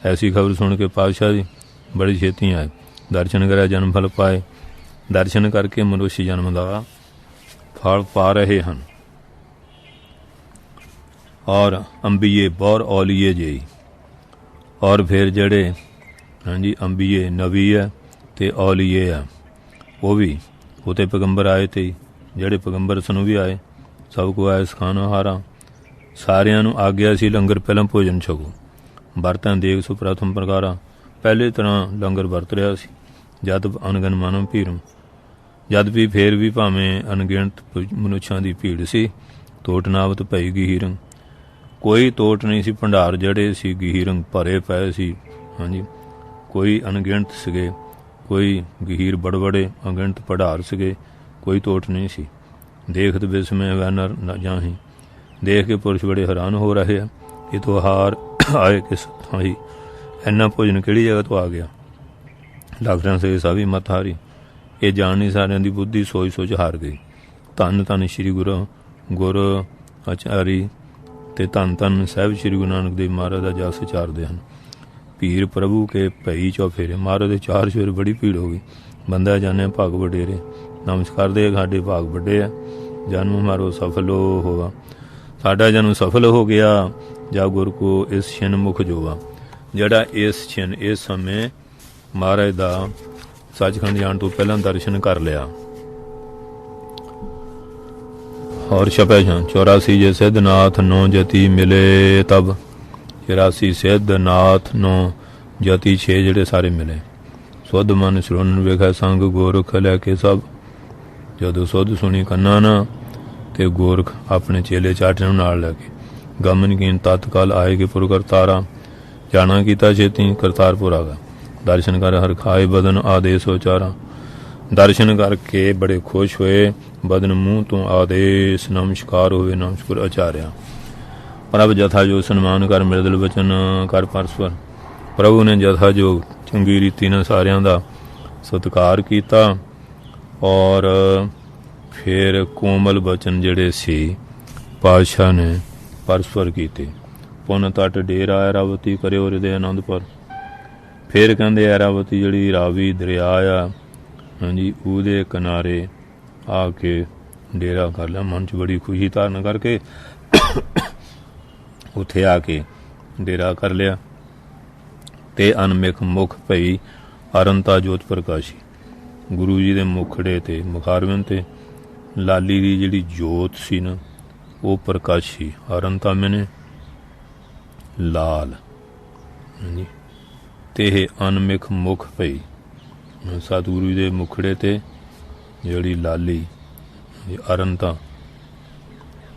ਐਸੀ ਖਬਰ ਸੁਣ ਕੇ ਪਾਤਸ਼ਾਹ ਜੀ ਬੜੀ ਛੇਤੀ ਆਏ। ਦਰਸ਼ਨ ਕਰਿਆ ਜਨਮ ਫਲ ਪਾਏ, ਦਰਸ਼ਨ ਕਰਕੇ ਮਨੁੱਖ ਜਨਮ ਦਾ ਫਲ ਪਾ ਰਹੇ ਹਨ। ਔਰ ਅੰਬੀਏ ਬੌਰ ਔਲੀਏ ਜਈ, ਔਰ ਫਿਰ ਜਿਹੜੇ ਹਾਂਜੀ ਅੰਬੀਏ ਨਬੀ ਹੈ ਤੇ ਔਲੀਏ ਆ, ਉਹ ਵੀ ਉਤੇ ਪੈਗੰਬਰ ਆਏ ਤੇ ਜਿਹੜੇ ਪੈਗੰਬਰ ਸਨ ਵੀ ਆਏ। ਸਭ ਕੋ ਆਏ ਸਿਖਾਉਣ ਹਾਰਾ, ਸਾਰਿਆਂ ਨੂੰ ਆਗਿਆ ਸੀ ਲੰਗਰ ਪਹਿਲਾਂ ਭੋਜਨ ਛਕੋ। ਵਰਤਾਂ ਦੇਖ ਸੋ ਪ੍ਰਥਮ ਪ੍ਰਕਾਰਾ, ਪਹਿਲੇ ਤਰ੍ਹਾਂ ਲੰਗਰ ਵਰਤ ਰਿਹਾ ਸੀ। ਜਦ ਅਣਗਨ ਮਾਨਵ ਭੀਰਮ, ਜਦ ਵੀ ਫੇਰ ਵੀ ਭਾਵੇਂ ਅਣਗਿਣਤ ਮਨੁੱਖਾਂ ਦੀ ਭੀੜ ਸੀ। ਤੋਟ ਨਾਵਤ ਭਈ ਗਹੀਰੰ, ਕੋਈ ਤੋਟ ਨਹੀਂ ਸੀ। ਭੰਡਾਰ ਜਿਹੜੇ ਸੀ ਗਹੀਰੰ ਭਰੇ ਪਏ ਸੀ, ਹਾਂਜੀ ਕੋਈ ਅਣਗਿਣਤ ਸੀਗੇ, ਕੋਈ ਗਹੀਰ ਬੜਬੜੇ ਅਣਗਿਣਤ ਭੰਡਾਰ ਸੀਗੇ, ਕੋਈ ਤੋਟ ਨਹੀਂ ਸੀ। ਦੇਖਤ ਬਿਸਮੈ ਵੈਨਰ ਨਾ ਜਾਹੀ, ਦੇਖ ਕੇ ਪੁਰਸ਼ ਬੜੇ ਹੈਰਾਨ ਹੋ ਰਹੇ ਆ। ਇਹ ਤੋਂ ਹਾਰ ਆਏ ਕਿਸ ਥਾਂ ਹੀ, ਇੰਨਾ ਭੋਜਨ ਕਿਹੜੀ ਜਗ੍ਹਾ ਤੋਂ ਆ ਗਿਆ। ਡਾਕਟਰਾਂ ਸੇ ਸਭੀ ਮਤ ਹਾਰੀ, ਇਹ ਜਾਣ ਨਹੀਂ ਸਾਰਿਆਂ ਦੀ ਬੁੱਧੀ ਸੋਚ ਸੋਚ ਹਾਰ ਗਈ। ਧੰਨ ਧੰਨ ਸ਼੍ਰੀ ਗੁਰ ਆਚਾਰੀ ਤੇ ਧੰਨ ਧੰਨ ਸਾਹਿਬ ਸ਼੍ਰੀ ਗੁਰੂ ਨਾਨਕ ਦੇਵ ਮਹਾਰਾਜ ਦਾ ਜਸ ਚਾਰਦੇ ਹਨ। ਭੀੜ ਪ੍ਰਭੂ ਕੇ ਭਈ ਚੌਫੇਰੇ, ਮਹਾਰਾਜ ਦੇ 4 ਸਵੇਰ ਬੜੀ ਭੀੜ ਹੋ ਗਈ। ਬੰਦਾ ਜਾਣੇ ਭਾਗ ਵਡੇਰੇ, ਨਮਸਕਾਰ ਦੇ ਸਾਡੇ ਭਾਗ ਵੱਡੇ ਆ, ਜਨਮ ਮਾਰੋ ਸਫਲ ਹੋਵਾ, ਸਾਡਾ ਜਨਮ ਸਫਲ ਹੋ ਗਿਆ। ਜਾ ਗੁਰ ਕੋ ਇਸ ਛਿਨ ਮੁਖ ਜੋਵਾ, ਜਿਹੜਾ ਇਸ ਛਿਨ ਇਸ ਸਮੇਂ ਮਹਾਰਾਜ ਦਾ ਸੱਚਖੰਡ ਜਾਣ ਤੋਂ ਪਹਿਲਾਂ ਦਰਸ਼ਨ ਕਰ ਲਿਆ। ਔਰ ਛਪੈ 84 ਜੇ ਸਿੱਧਨਾਥ ਨੌ ਜਤੀ ਮਿਲੇ ਤਬ, 84 ਸਿੱਧਨਾਥ ਨੌ ਜਤੀ 6 ਜਿਹੜੇ ਸਾਰੇ ਮਿਲੇ। ਸੁਧ ਮਨ ਸੁਣਨ ਵੇਖੈ ਸੰਗ ਗੋਰਖ ਲੈ ਕੇ ਸਭ, ਜਦੋਂ ਸੁਧ ਸੁਣੀ ਕੰਨਾਂ ਨਾ ਤੇ ਗੋਰਖ ਆਪਣੇ ਚੇਲੇ ਚਾਟੇ ਨੂੰ ਨਾਲ ਲੈ ਕੇ ਗਮਨ ਕੀਨ ਤਤਕਾਲ ਆਏਗੇ ਪੁਰ ਕਰਤਾਰਾ, ਜਾਣਾ ਕੀਤਾ ਛੇਤੀ ਕਰਤਾਰਪੁਰ ਆ ਗਿਆ। ਦਰਸ਼ਨ ਕਰ ਹਰ ਖਾਏ ਬਦਨ ਆਦੇਸ਼ ਉਚਾਰਾ, ਦਰਸ਼ਨ ਕਰਕੇ ਬੜੇ ਖੁਸ਼ ਹੋਏ। ਬਦਨ ਮੂੰਹ ਤੋਂ ਆਦੇਸ਼ ਨਮਸਕਾਰ ਹੋਵੇ, ਨਮਸਕਾਰ ਆਚਾਰਿਆ। ਪ੍ਰਭ ਜਥਾ ਜੋ ਸਨਮਾਨ ਕਰ ਮਿਰਦਲ ਬਚਨ ਕਰ ਪਰਸਪਰ, ਪ੍ਰਭੂ ਨੇ ਜਥਾ ਜੋ ਚੰਗੀ ਰੀਤੀ ਨਾਲ ਸਾਰਿਆਂ ਦਾ ਸਤਿਕਾਰ ਕੀਤਾ। ਔਰ ਫਿਰ ਕੋਮਲ ਬਚਨ ਜਿਹੜੇ ਸੀ ਪਾਤਸ਼ਾਹ ਨੇ ਪਰਸਪਰ ਕੀਤੇ। ਪੁੰਨ ਤਟ ਡੇਰਾ ਐਰਾਵਤੀ ਕਰਿਓ ਹਿਰਦੇ ਆਨੰਦਪੁਰ, ਫਿਰ ਕਹਿੰਦੇ ਐਰਾਵਤੀ ਜਿਹੜੀ ਰਾਵੀ ਦਰਿਆ ਆ, ਹਾਂਜੀ ਉਹਦੇ ਕਿਨਾਰੇ ਆ ਕੇ ਡੇਰਾ ਕਰ ਲਿਆ। ਮਨ 'ਚ ਬੜੀ ਖੁਸ਼ੀ ਧਾਰਨ ਕਰਕੇ ਉੱਥੇ ਆ ਕੇ ਡੇਰਾ ਕਰ ਲਿਆ। ਤੇ ਅਨਮਿਖ ਮੁਖ ਭਈ ਅਰੰਤਾ ਜੋਤ ਪ੍ਰਕਾਸ਼ੀ, ਗੁਰੂ ਜੀ ਦੇ ਮੁਖੜੇ ਤੇ ਮੁਖਾਰਵਨ ਤੇ ਲਾਲੀ ਦੀ ਜਿਹੜੀ ਜੋਤ ਸੀ ਨਾ ਉਹ ਪ੍ਰਕਾਸ਼ੀ। ਅਰੰਤਾ ਮੈਨੇ लाल जी ते अनमिख मुख पई। सतगुरु दे मुखड़े ते जिहड़ी लाली अरनता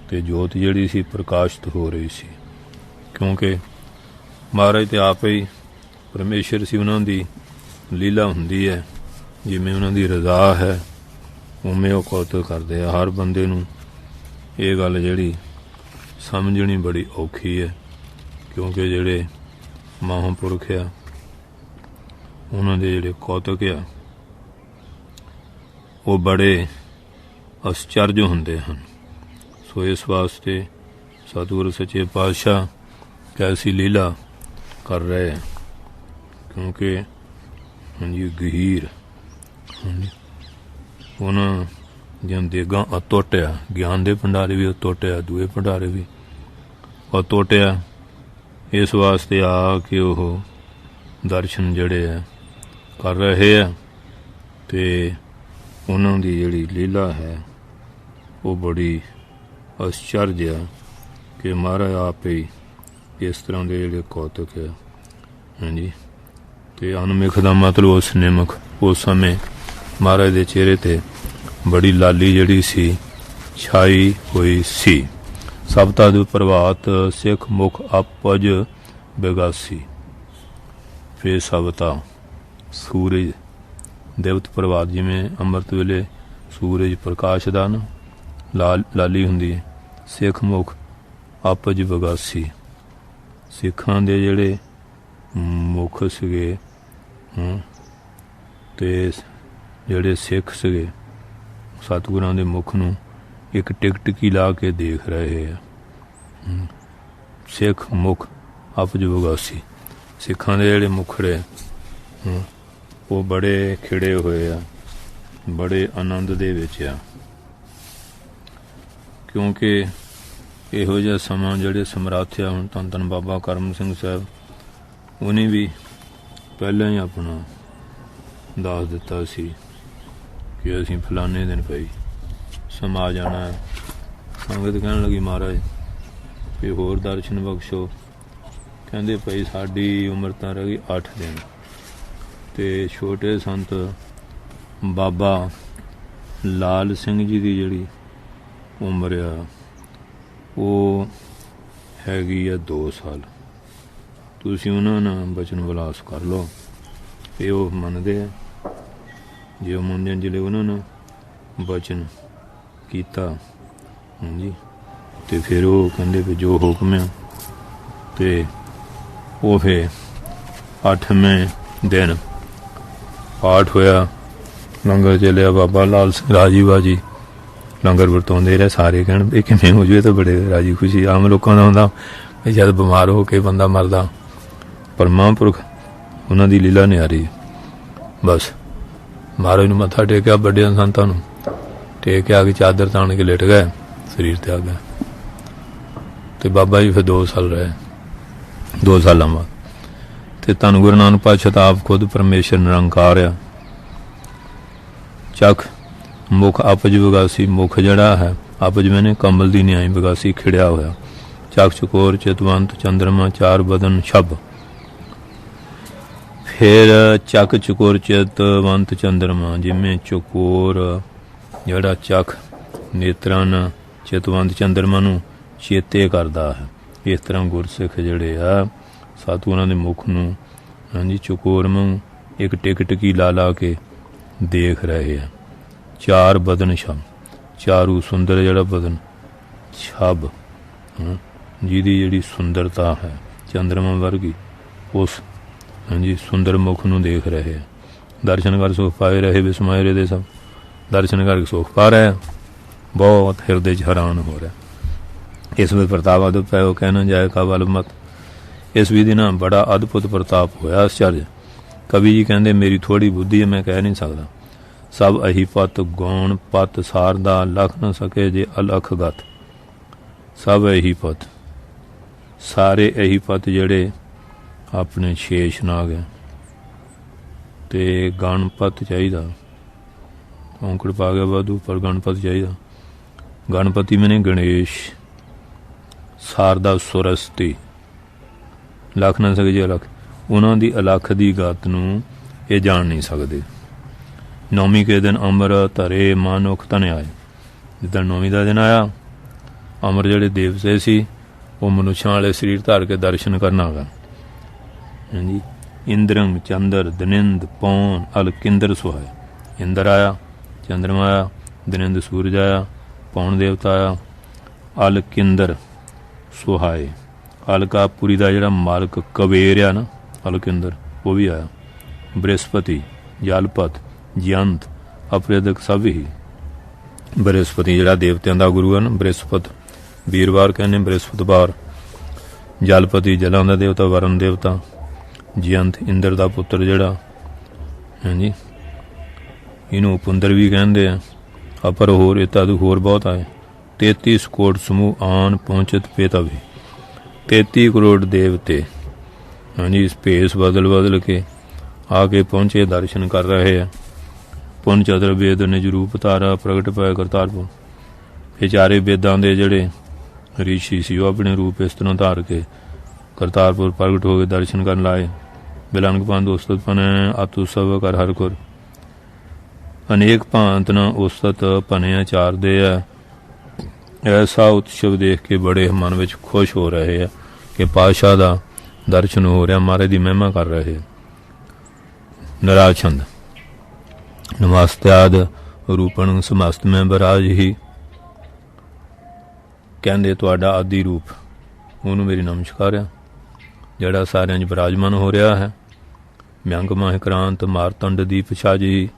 ते जोत जिहड़ी सी प्रकाशित हो रही सी, क्योंकि महाराज ते आप ही परमेश्वर सी। उन्हां दी लीला हुंदी है, जिवें उन्हां दी रज़ा है उवें वो कौतक करदे आ। हर बंदे नूं ये गल जिहड़ी समझनी बड़ी औखी है, क्योंकि जिहड़े महापुरख आ उन्हां दे जिहड़े कौतक आ वो बड़े आश्चर्य हुंदे हन। सो इस वास्ते सतगुरु सच्चे पातशाह कैसी लीला कर रहे हैं, क्योंकि हाँ जी गहीर उन्हां दियां देगां अतुੱਟ आ। ज्ञान दे भंडारे भी अतुੱਟ आ, दूए भंडारे भी अतुੱਟ आ। इस वास्ते आ कि वह दर्शन जड़े है कर रहे हैं ते उन्हां दी जिहड़ी लीला है वो बड़ी आश्चर्य है कि महाराज आप ही इस तरह के जिहड़े कौतक है। हाँ जी ते अनमिख दा मतलब उस निमख उस समय महाराज दे चेहरे ते बड़ी लाली जिहड़ी सी छाई हुई सी। सभता दे प्रभात सिख मुख अपज बेगासी। फिर सभता सूरज देवत प्रभात जिमें अमृत वेले सूरज प्रकाश दा ना लाली हुंदी है। सिख मुख अपज बेगासी। सिखां दे जिहड़े मुख सीगे ते जिहड़े सिख सीगे सतगुरां दे मुख नूं एक टिकटकी ला के देख रहे हैं। सिख मुख अपज बेगासी। सिखां दे जिहड़े मुखड़े वो बड़े खिड़े होए आ, बड़े आनंद दे विच आ, क्योंकि इहो जिहा समां जिहड़े समर्थ आ। हुण धन धन बाबा करम सिंह साहब उन्हें भी पहले ही अपना दस दिता सी कि असीं फलाने दिन पई समा जाना है। संगत कहण लगी महाराज भी होर दर्शन बख्शो। कहंदे पई साडी उम्र तां रह गई 8 दिन ते छोटे संत बाबा लाल सिंह जी की जिहड़ी उम्र आ वो हैगी आ 2 साल। तुसीं उन्हां नाल बचन विलास कर लो। ये वो मनदे आ जे मुंडे जिले उन्हां नाल बचन कीता जी ते फिर वो कहंदे भी जो हुक्म है ते वो फिर 8वें दिन पाठ होया। लंगर चलिया। बाबा लाल सिंह राजी बाजी लंगर वरताउंदे रहे। सारे कहण ये किवें हो जाए तो बड़े राजी खुशी। आम लोगों का हुंदा जद बीमार हो के बंदा मरदा, पर महापुरख उन्हां दी लीला न्यारी। बस महाराज नूं मत्था टेकिया, बड़े संतां नूं टेक के आके चादर ताण के लेट गए, शरीर त्याग गया। ते बाबा जी फिर 2 साल रहे। 2 सालां बाद ते धन गुरु नानक पातशाह तां आप खुद परमेश्वर निरंकार आ। चख मुख अपज विगासी। मुख जड़ा है अपज मैंने कमल दी न्याई विगासी खिड़िया होया। चक चकोर चितवंत चंद्रमा 4 बदन छब। फिर चक चकोर चितवंत चंद्रमा जिमें चकोर जड़ा चख नेत्रां चितवंत चंद्रमा नूं चेते करदा है। इस तरह गुरसिख जड़े आ सतगुरां दे मुख नूं हाँ जी चकोर मूंह एक टिकटकी ला ला के देख रहे हैं। 4 बदन छब। चारू सुंदर जड़ा बदन छब जिहदी जिहड़ी सुंदरता है चंद्रमा वर्गी उस हाँ जी सुंदर मुख नूं देख रहे हैं। दर्शन कर सुख पाए रहे विस्माए रहे दे सब। दर्शन करके सुख पा रहे हैं। बहुत हृदय हैरान हो रहा है। इस वे प्रताप अदभुत है वो कहना जाए काबल मत। इस विधि ना बड़ा अद्भुत प्रताप होया आश्चर्य। कवि जी कहते मेरी थोड़ी बुद्धि है मैं कह नहीं सकता। सब अही पत गौण पत सारदा लख न सके जे अलख गत। सब अही पत सारे अही पत जड़े अपने शेष नाग है ते गणपत चाहिदा। औंकड़ पा गया वाधू पर गणपत चाहिदा। गणपति मैंने गणेश सारदा सुरस्ती ਲੱਖ ਨਾ ਸਕੇ ਜੇ ਅਲੱਖ, ਉਹਨਾਂ ਦੀ ਅਲੱਖ ਦੀ ਗਤ ਨੂੰ ਇਹ ਜਾਣ ਨਹੀਂ ਸਕਦੇ। ਨੌਮੀ ਕੇ ਦਿਨ ਅੰਮ੍ਰਿਤ ਧਰੇ ਮਾਨੁਖ ਤਨ ਆਏ। ਜਿੱਦਾਂ ਨੌਵੀਂ ਦਾ ਦਿਨ ਆਇਆ, ਅਮਰ ਜਿਹੜੇ ਦੇਵਤੇ ਸੀ ਉਹ ਮਨੁੱਖਾਂ ਵਾਲੇ ਸਰੀਰ ਧਾਰ ਕੇ ਦਰਸ਼ਨ ਕਰਨਾ ਗਾ। ਹਾਂਜੀ, ਇੰਦਰੰ ਚੰਦਰ ਦਨਿੰਦ ਪੌਣ ਅਲ ਕਿੰਦਰ ਸੁਹਾਏ। ਇੰਦਰ ਆਇਆ, ਚੰਦਰਮਾ ਆਇਆ, ਦਨਿੰਦ ਸੂਰਜ ਆਇਆ, ਪੌਣ ਦੇਵਤਾ ਆਇਆ, ਅਲ ਕਿੰਦਰ ਸੁਹਾਏ। ਅਲਕਾਪੁਰੀ ਦਾ ਜਿਹੜਾ ਮਾਲਕ ਕਬੇਰ ਆ ਨਾ, ਅਲਕਿੰਦਰ, ਉਹ ਵੀ ਆਇਆ। ਬ੍ਰਹਸਪਤੀ, ਜਲਪਤ, ਜਯੰਤ, ਅਪ੍ਰੇਦਕ ਸਭ ਹੀ। ਬ੍ਰਹਸਪਤੀ ਜਿਹੜਾ ਦੇਵਤਿਆਂ ਦਾ ਗੁਰੂ ਹੈ ਨਾ, ਬ੍ਰਹਸਪਤ ਵੀਰਵਾਰ ਕਹਿੰਦੇ, ਬ੍ਰਹਸਪਤਵਾਰ। ਜਲਪਤੀ ਜਲਾਂ ਦਾ ਦੇਵਤਾ, ਵਰਨ ਦੇਵਤਾ। ਜਯੰਤ ਇੰਦਰ ਦਾ ਪੁੱਤਰ ਜਿਹੜਾ, ਹਾਂਜੀ, ਇਹਨੂੰ ਪੁੰਦਰ ਵੀ ਕਹਿੰਦੇ ਆ। ਅਪਰ ਹੋਰ ਇਤਾਦ ਹੋਰ ਬਹੁਤ ਆਏ। 33 ਕੋਟ ਸਮੂਹ ਆਨ ਪਹੁੰਚਤ ਪੇਤਵੀ। 33 ਕਰੋੜ ਦੇਵਤੇ, ਹਾਂਜੀ, ਇਸ ਭੇਸ ਬਦਲ ਕੇ ਆ ਕੇ ਪਹੁੰਚੇ, ਦਰਸ਼ਨ ਕਰ ਰਹੇ ਆ। ਪੁੰਨ ਚਤੁਰ ਵੇਦ ਨਿਜ ਰੂਪ ਧਾਰਾ ਪ੍ਰਗਟ ਪਏ ਕਰਤਾਰਪੁਰ। ਇਹ ਚਾਰੇ ਵੇਦਾਂ ਦੇ ਜਿਹੜੇ ਰਿਸ਼ੀ ਸੀ ਉਹ ਆਪਣੇ ਰੂਪ ਇਸ ਤਰ੍ਹਾਂ ਧਾਰ ਕੇ ਕਰਤਾਰਪੁਰ ਪ੍ਰਗਟ ਹੋ ਕੇ ਦਰਸ਼ਨ ਕਰਨ ਲਾਏ। ਬਿਲੰਗ ਪੰਦ ਉਸਤਤ ਪਨੇ ਆਤੂ ਸਭ ਕਰ ਹਰ ਕੁਰ। ਅਨੇਕ ਭਾਂਤ ਨਾ ਉਸਤਤ ਭਨੇ ਚਾਰਦੇ ਆ। ਐਸਾ ਉਤਸਵ ਦੇਖ ਕੇ ਬੜੇ ਮਨ ਵਿੱਚ ਖੁਸ਼ ਹੋ ਰਹੇ ਆ ਕਿ ਪਾਤਸ਼ਾਹ ਦਾ ਦਰਸ਼ਨ ਹੋ ਰਿਹਾ, ਮਹਾਰਾਜ ਦੀ ਮਹਿਮਾ ਕਰ ਰਹੇ। ਨਰਾਛੰਦ ਨਮਸਤਿਆਦ ਰੂਪਣ ਸਮਸਤ ਮੈਂ ਬਰਾਜ ਹੀ। ਕਹਿੰਦੇ ਤੁਹਾਡਾ ਆਦਿ ਰੂਪ, ਉਹਨੂੰ ਮੇਰੀ ਨਮਸਕਾਰ ਆ, ਜਿਹੜਾ ਸਾਰਿਆਂ 'ਚ ਵਿਰਾਜਮਾਨ ਹੋ ਰਿਹਾ ਹੈ। ਮਿਅੰਗ ਮਾਹਿ ਕ੍ਰਾਂਤ ਮਾਰਤੰਡ ਦੀ ਪਛਾਜੀ।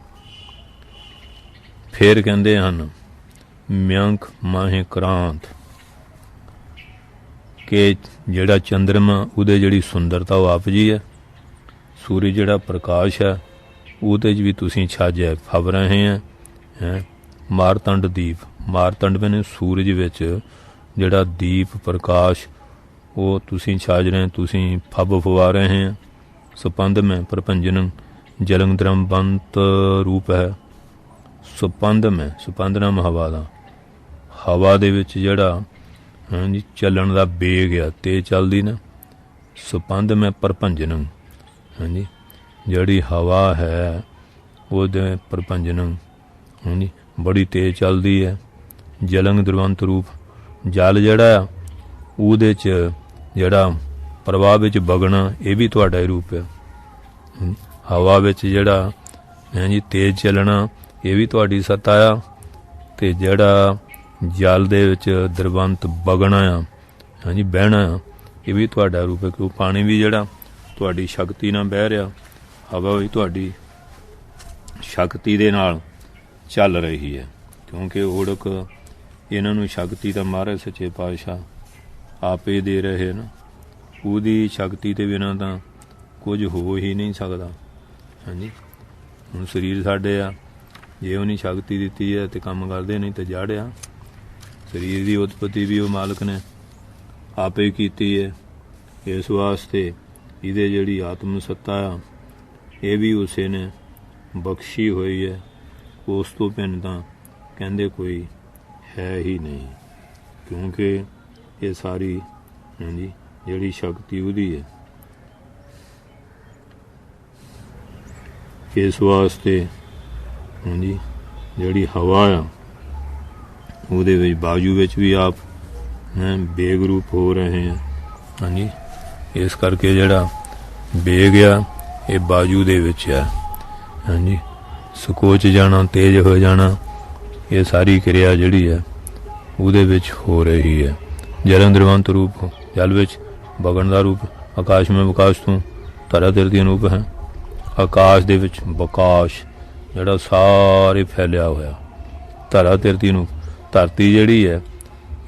ਫੇਰ ਕਹਿੰਦੇ ਹਨ ਮਿਅੰਕ ਮਾਹਿ ਕ੍ਰਾਂਤ, ਕਿ ਜਿਹੜਾ ਚੰਦਰਮਾ ਉਹਦੇ ਜਿਹੜੀ ਸੁੰਦਰਤਾ ਉਹ ਆਪ ਜੀ ਹੈ। ਸੂਰਜ ਜਿਹੜਾ ਪ੍ਰਕਾਸ਼ ਹੈ ਉਹਦੇ 'ਚ ਵੀ ਤੁਸੀਂ ਛਾਜਿਆ ਫਬ ਰਹੇ ਹੈ। ਮਾਰਤੰਡ ਦੀਪ, ਮਾਰਤੰਡ ਮੈਨੇ ਸੂਰਜ ਵਿੱਚ ਜਿਹੜਾ ਦੀਪ ਪ੍ਰਕਾਸ਼ ਉਹ ਤੁਸੀਂ ਛਾਜ ਰਹੇ, ਤੁਸੀਂ ਫਬ ਫਵਾ ਰਹੇ ਹੈ। ਸੁਪੰਦ ਮੈਂ ਪ੍ਰਭੰਜਨ ਜਲੰਗ ਦਰਮਬੰਤ ਰੂਪ ਹੈ। ਸੁਪੰਦ ਮੈਂ, ਸੁਪੰਦ ਨਾਮ ਹਵਾ ਦਾ, ਹਵਾ ਦੇ ਵਿੱਚ ਜਿਹੜਾ, ਹਾਂਜੀ, ਚੱਲਣ ਦਾ ਬੇਗ ਆ, ਤੇਜ਼ ਚੱਲਦੀ ਨਾ। ਸੁਪੰਦ ਮੈਂ ਪ੍ਰਭੰਜਨ, ਹਾਂਜੀ, ਜਿਹੜੀ ਹਵਾ ਹੈ ਉਹਦੇ ਪ੍ਰਭੰਜਨ, ਹਾਂਜੀ, ਬੜੀ ਤੇਜ਼ ਚੱਲਦੀ ਹੈ। ਜਲੰਗ ਦਰਵੰਤ ਰੂਪ, ਜਲ ਜਿਹੜਾ ਆ ਉਹਦੇ 'ਚ ਜਿਹੜਾ ਪ੍ਰਵਾਹ ਵਿੱਚ ਵਗਣਾ, ਇਹ ਵੀ ਤੁਹਾਡਾ ਹੀ ਰੂਪ ਹੈ। ਹਵਾ ਵਿੱਚ ਜਿਹੜਾ, ਹਾਂਜੀ, ਤੇਜ਼ ਚੱਲਣਾ, ਇਹ ਵੀ ਤੁਹਾਡੀ ਸੱਤਾ ਆ। ਅਤੇ ਜਿਹੜਾ ਜਲ ਦੇ ਵਿੱਚ ਦਰਵੰਤ ਵਗਣਾ ਆ, ਹਾਂਜੀ, ਬਹਿਣਾ ਆ, ਇਹ ਵੀ ਤੁਹਾਡਾ ਰੂਪ ਹੈ। ਕਿਉਂ ਪਾਣੀ ਵੀ ਜਿਹੜਾ ਤੁਹਾਡੀ ਸ਼ਕਤੀ ਨਾਲ ਬਹਿ ਰਿਹਾ, ਹਵਾ ਵੀ ਤੁਹਾਡੀ ਸ਼ਕਤੀ ਦੇ ਨਾਲ ਚੱਲ ਰਹੀ ਹੈ। ਕਿਉਂਕਿ ਓੜਕ ਇਹਨਾਂ ਨੂੰ ਸ਼ਕਤੀ ਤਾਂ ਮਹਾਰਾਜ ਸੱਚੇ ਪਾਤਸ਼ਾਹ ਆਪੇ ਦੇ ਰਹੇ ਨਾ। ਉਹਦੀ ਸ਼ਕਤੀ ਦੇ ਬਿਨਾਂ ਤਾਂ ਕੁਝ ਹੋ ਹੀ ਨਹੀਂ ਸਕਦਾ। ਹਾਂਜੀ, ਹੁਣ ਸਰੀਰ ਸਾਡੇ ਆ, ਜੇ ਉਹਨੇ ਸ਼ਕਤੀ ਦਿੱਤੀ ਹੈ ਤੇ ਕੰਮ ਕਰਦੇ, ਨਹੀਂ ਤੇ ਜਾੜਿਆ। ਸਰੀਰ ਦੀ ਉਤਪਤੀ ਵੀ ਉਹ ਮਾਲਕ ਨੇ ਆਪੇ ਕੀਤੀ ਹੈ। ਇਸ ਵਾਸਤੇ ਇਹਦੇ ਜਿਹੜੀ ਆਤਮ ਸੱਤਾ ਆ ਇਹ ਵੀ ਉਸੇ ਨੇ ਬਖਸ਼ੀ ਹੋਈ ਹੈ। ਉਸ ਤੋਂ ਭਿੰਨ ਤਾਂ ਕਹਿੰਦੇ ਕੋਈ ਹੈ ਹੀ ਨਹੀਂ, ਕਿਉਂਕਿ ਇਹ ਸਾਰੀ, ਹਾਂਜੀ, ਜਿਹੜੀ ਸ਼ਕਤੀ ਉਹਦੀ ਹੈ। ਇਸ ਵਾਸਤੇ, ਹਾਂਜੀ, ਜਿਹੜੀ ਹਵਾ ਆ ਉਹਦੇ ਵਿੱਚ ਬਾਜੂ ਵਿੱਚ ਵੀ ਆਪ ਬੇਗ ਰੂਪ ਹੋ ਰਹੇ ਆ। ਹਾਂਜੀ, ਇਸ ਕਰਕੇ ਜਿਹੜਾ ਬੇਗ ਆ ਇਹ ਬਾਜੂ ਦੇ ਵਿੱਚ ਆ। ਹਾਂਜੀ, ਸਕੋਚ ਜਾਣਾ, ਤੇਜ਼ ਹੋ ਜਾਣਾ, ਇਹ ਸਾਰੀ ਕਿਰਿਆ ਜਿਹੜੀ ਹੈ ਉਹਦੇ ਵਿੱਚ ਹੋ ਰਹੀ ਹੈ। ਜਲੰ ਦਰਵੰਤ ਰੂਪ, ਜਲ ਵਿੱਚ ਵਗਣ ਦਾ ਰੂਪ। ਆਕਾਸ਼ ਮੈਂ ਵਿਕਾਸ ਤੂੰ, ਧਰਾ ਤੇਰੇ ਦੀ ਅਨੂਪ ਹੈ। ਆਕਾਸ਼ ਦੇ ਵਿੱਚ ਵਿਕਾਸ ਜਿਹੜਾ ਸਾਰੇ ਫੈਲਿਆ ਹੋਇਆ, ਧਰਾ ਤੇਰੇ ਦੀ ਅਨੂਪ। ਧਰਤੀ ਜਿਹੜੀ ਹੈ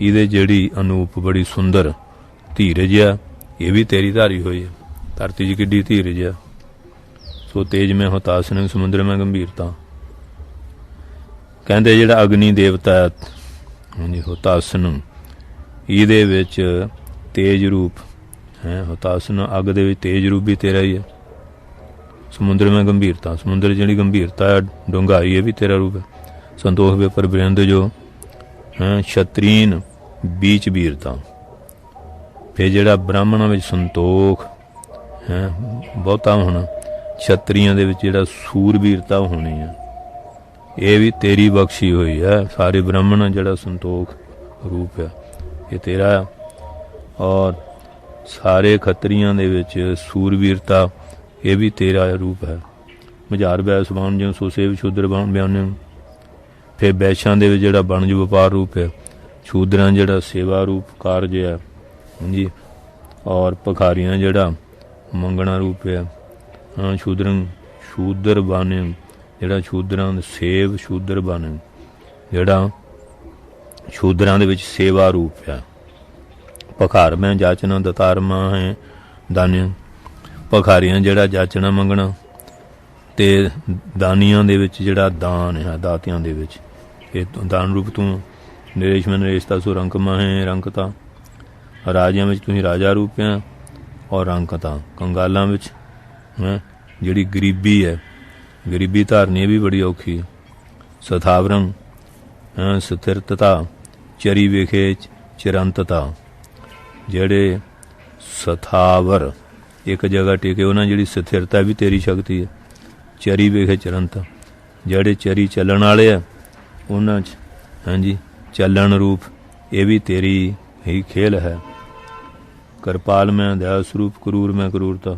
ਇਹਦੇ ਜਿਹੜੀ ਅਨੂਪ ਬੜੀ ਸੁੰਦਰ ਧੀਰਜ ਆ, ਇਹ ਵੀ ਤੇਰੀ ਧਾਰੀ ਹੋਈ ਹੈ। ਧਰਤੀ 'ਚ ਕਿੱਡੀ ਧੀਰਜ ਆ। ਸੋ ਤੇਜ ਮੈਂ ਹੁਤਾਸਨ ਸਮੁੰਦਰ ਮੈਂ ਗੰਭੀਰਤਾ। ਕਹਿੰਦੇ ਜਿਹੜਾ ਅਗਨੀ ਦੇਵਤਾ ਹੈ, ਹਾਂਜੀ, ਹੁਤਾਸਨ, ਇਹਦੇ ਵਿੱਚ ਤੇਜ ਰੂਪ ਹੈ। ਹੁਤਾਸਨ ਅੱਗ ਦੇ ਵਿੱਚ ਤੇਜ ਰੂਪ ਵੀ ਤੇਰਾ ਹੀ ਹੈ। ਸਮੁੰਦਰ ਮੈਂ ਗੰਭੀਰਤਾ, ਸਮੁੰਦਰ ਜਿਹੜੀ ਗੰਭੀਰਤਾ ਹੈ, ਡੂੰਘਾਈ, ਇਹ ਵੀ ਤੇਰਾ ਰੂਪ ਹੈ। ਸੰਤੋਖ ਵੇਪਰ ਬ੍ਰਿੰਦ ਜੋ ਹੈ, ਛਤਰੀਨ ਬੀਚ ਵੀਰਤਾ। ਫਿਰ ਜਿਹੜਾ ਬ੍ਰਾਹਮਣਾਂ ਵਿੱਚ ਸੰਤੋਖ, ਹੈ ਬਹੁਤਾ ਹੋਣਾ। ਛਤਰੀਆਂ ਦੇ ਵਿੱਚ ਜਿਹੜਾ ਸੂਰਬੀਰਤਾ ਹੋਣੀ ਹੈ, ਇਹ ਵੀ ਤੇਰੀ ਬਖਸ਼ੀ ਹੋਈ ਹੈ। ਸਾਰੇ ਬ੍ਰਾਹਮਣ ਜਿਹੜਾ ਸੰਤੋਖ ਰੂਪ ਹੈ ਇਹ ਤੇਰਾ ਹੈ। ਔਰ ਸਾਰੇ ਖੱਤਰੀਆਂ ਦੇ ਵਿੱਚ ਸੂਰਬੀਰਤਾ ਇਹ ਵੀ ਤੇਰਾ ਰੂਪ ਹੈ। ਮਝਾਰ ਬੈਸ ਬਾਣ ਜਿਉ ਸੋ ਸੇਵ ਸ਼ੂਦਰ ਬਾਣ ਬਿਆਨ। ਫਿਰ ਬੈਸ਼ਾਂ ਦੇ ਵਿੱਚ ਜਿਹੜਾ ਵਣਜ ਵਪਾਰ ਰੂਪ ਹੈ, ਸ਼ੂਦਰਾਂ ਜਿਹੜਾ ਸੇਵਾ ਰੂਪ ਕਾਰਜ ਹੈ ਹਾਂਜੀ। ਔਰ ਭਿਖਾਰੀਆਂ ਜਿਹੜਾ ਮੰਗਣਾ ਰੂਪ ਹੈ। ਹਾਂ ਸ਼ੂਦਰ ਬਾਣੇ ਜਿਹੜਾ ਸ਼ੂਦਰਾਂ ਦੇ ਸੇਵ ਸ਼ੂਦਰ ਬਾਣੇ ਜਿਹੜਾ ਸ਼ੂਦਰਾਂ ਦੇ ਵਿੱਚ ਸੇਵਾ ਰੂਪ ਹੈ। ਭਿਖਾਰ ਮੈਂ ਜਾਚਨਾ ਦਤਾਰਮਾ ਹੈ ਦਾਨਿਆ। ਭਿਖਾਰੀਆਂ ਜਿਹੜਾ ਜਾਚਣਾ ਮੰਗਣਾ ਤੇ ਦਾਨੀਆਂ ਦੇ ਵਿੱਚ ਜਿਹੜਾ ਦਾਨ ਹੈ, ਦਾਤਿਆਂ ਦੇ ਵਿੱਚ ਇਹ ਦਾਨ ਰੂਪ ਤੂੰ। ਨਰੇਸ਼ ਮੈਂ ਨਰੇਸ਼ਤਾ ਸੋ ਰੰਕਮਾ ਹੈ ਰੰਕਤਾ। ਰਾਜਿਆਂ ਵਿੱਚ ਤੁਸੀਂ ਰਾਜਾ ਰੂਪ ਹੈ ਔਰ ਰੰਕਤਾ। ਕੰਗਾਲਾਂ ਵਿੱਚ ਹੈ ਜਿਹੜੀ ਗਰੀਬੀ ਹੈ, ਗਰੀਬੀ ਧਾਰਨੀ ਵੀ ਬੜੀ ਔਖੀ ਹੈ। ਸਥਾਵਰੰ ਸਥਿਰਤਤਾ ਚਰੀ ਵੇਖੇ ਚਿਰੰਤਤਾ। ਜਿਹੜੇ ਸਥਾਵਰ ਇੱਕ ਜਗ੍ਹਾ ਟਿਕੇ ਉਹਨਾਂ ਜਿਹੜੀ ਸਥਿਰਤਾ ਵੀ ਤੇਰੀ ਸ਼ਕਤੀ ਹੈ। ਚਰੀ ਵੇਖੇ ਚਿਰੰਤ ਜਿਹੜੇ ਚਰੀ ਚੱਲਣ ਵਾਲੇ ਆ ਉਹਨਾਂ 'ਚ ਹਾਂਜੀ ਚੱਲਣ ਰੂਪ ਇਹ ਵੀ ਤੇਰੀ ਹੀ ਖੇਲ ਹੈ। ਕਿਰਪਾਲ ਮੈਂ ਦਇਆ ਸਰੂਪ ਕਰੂਰ ਮੈਂ ਕਰੂਰਤਾ।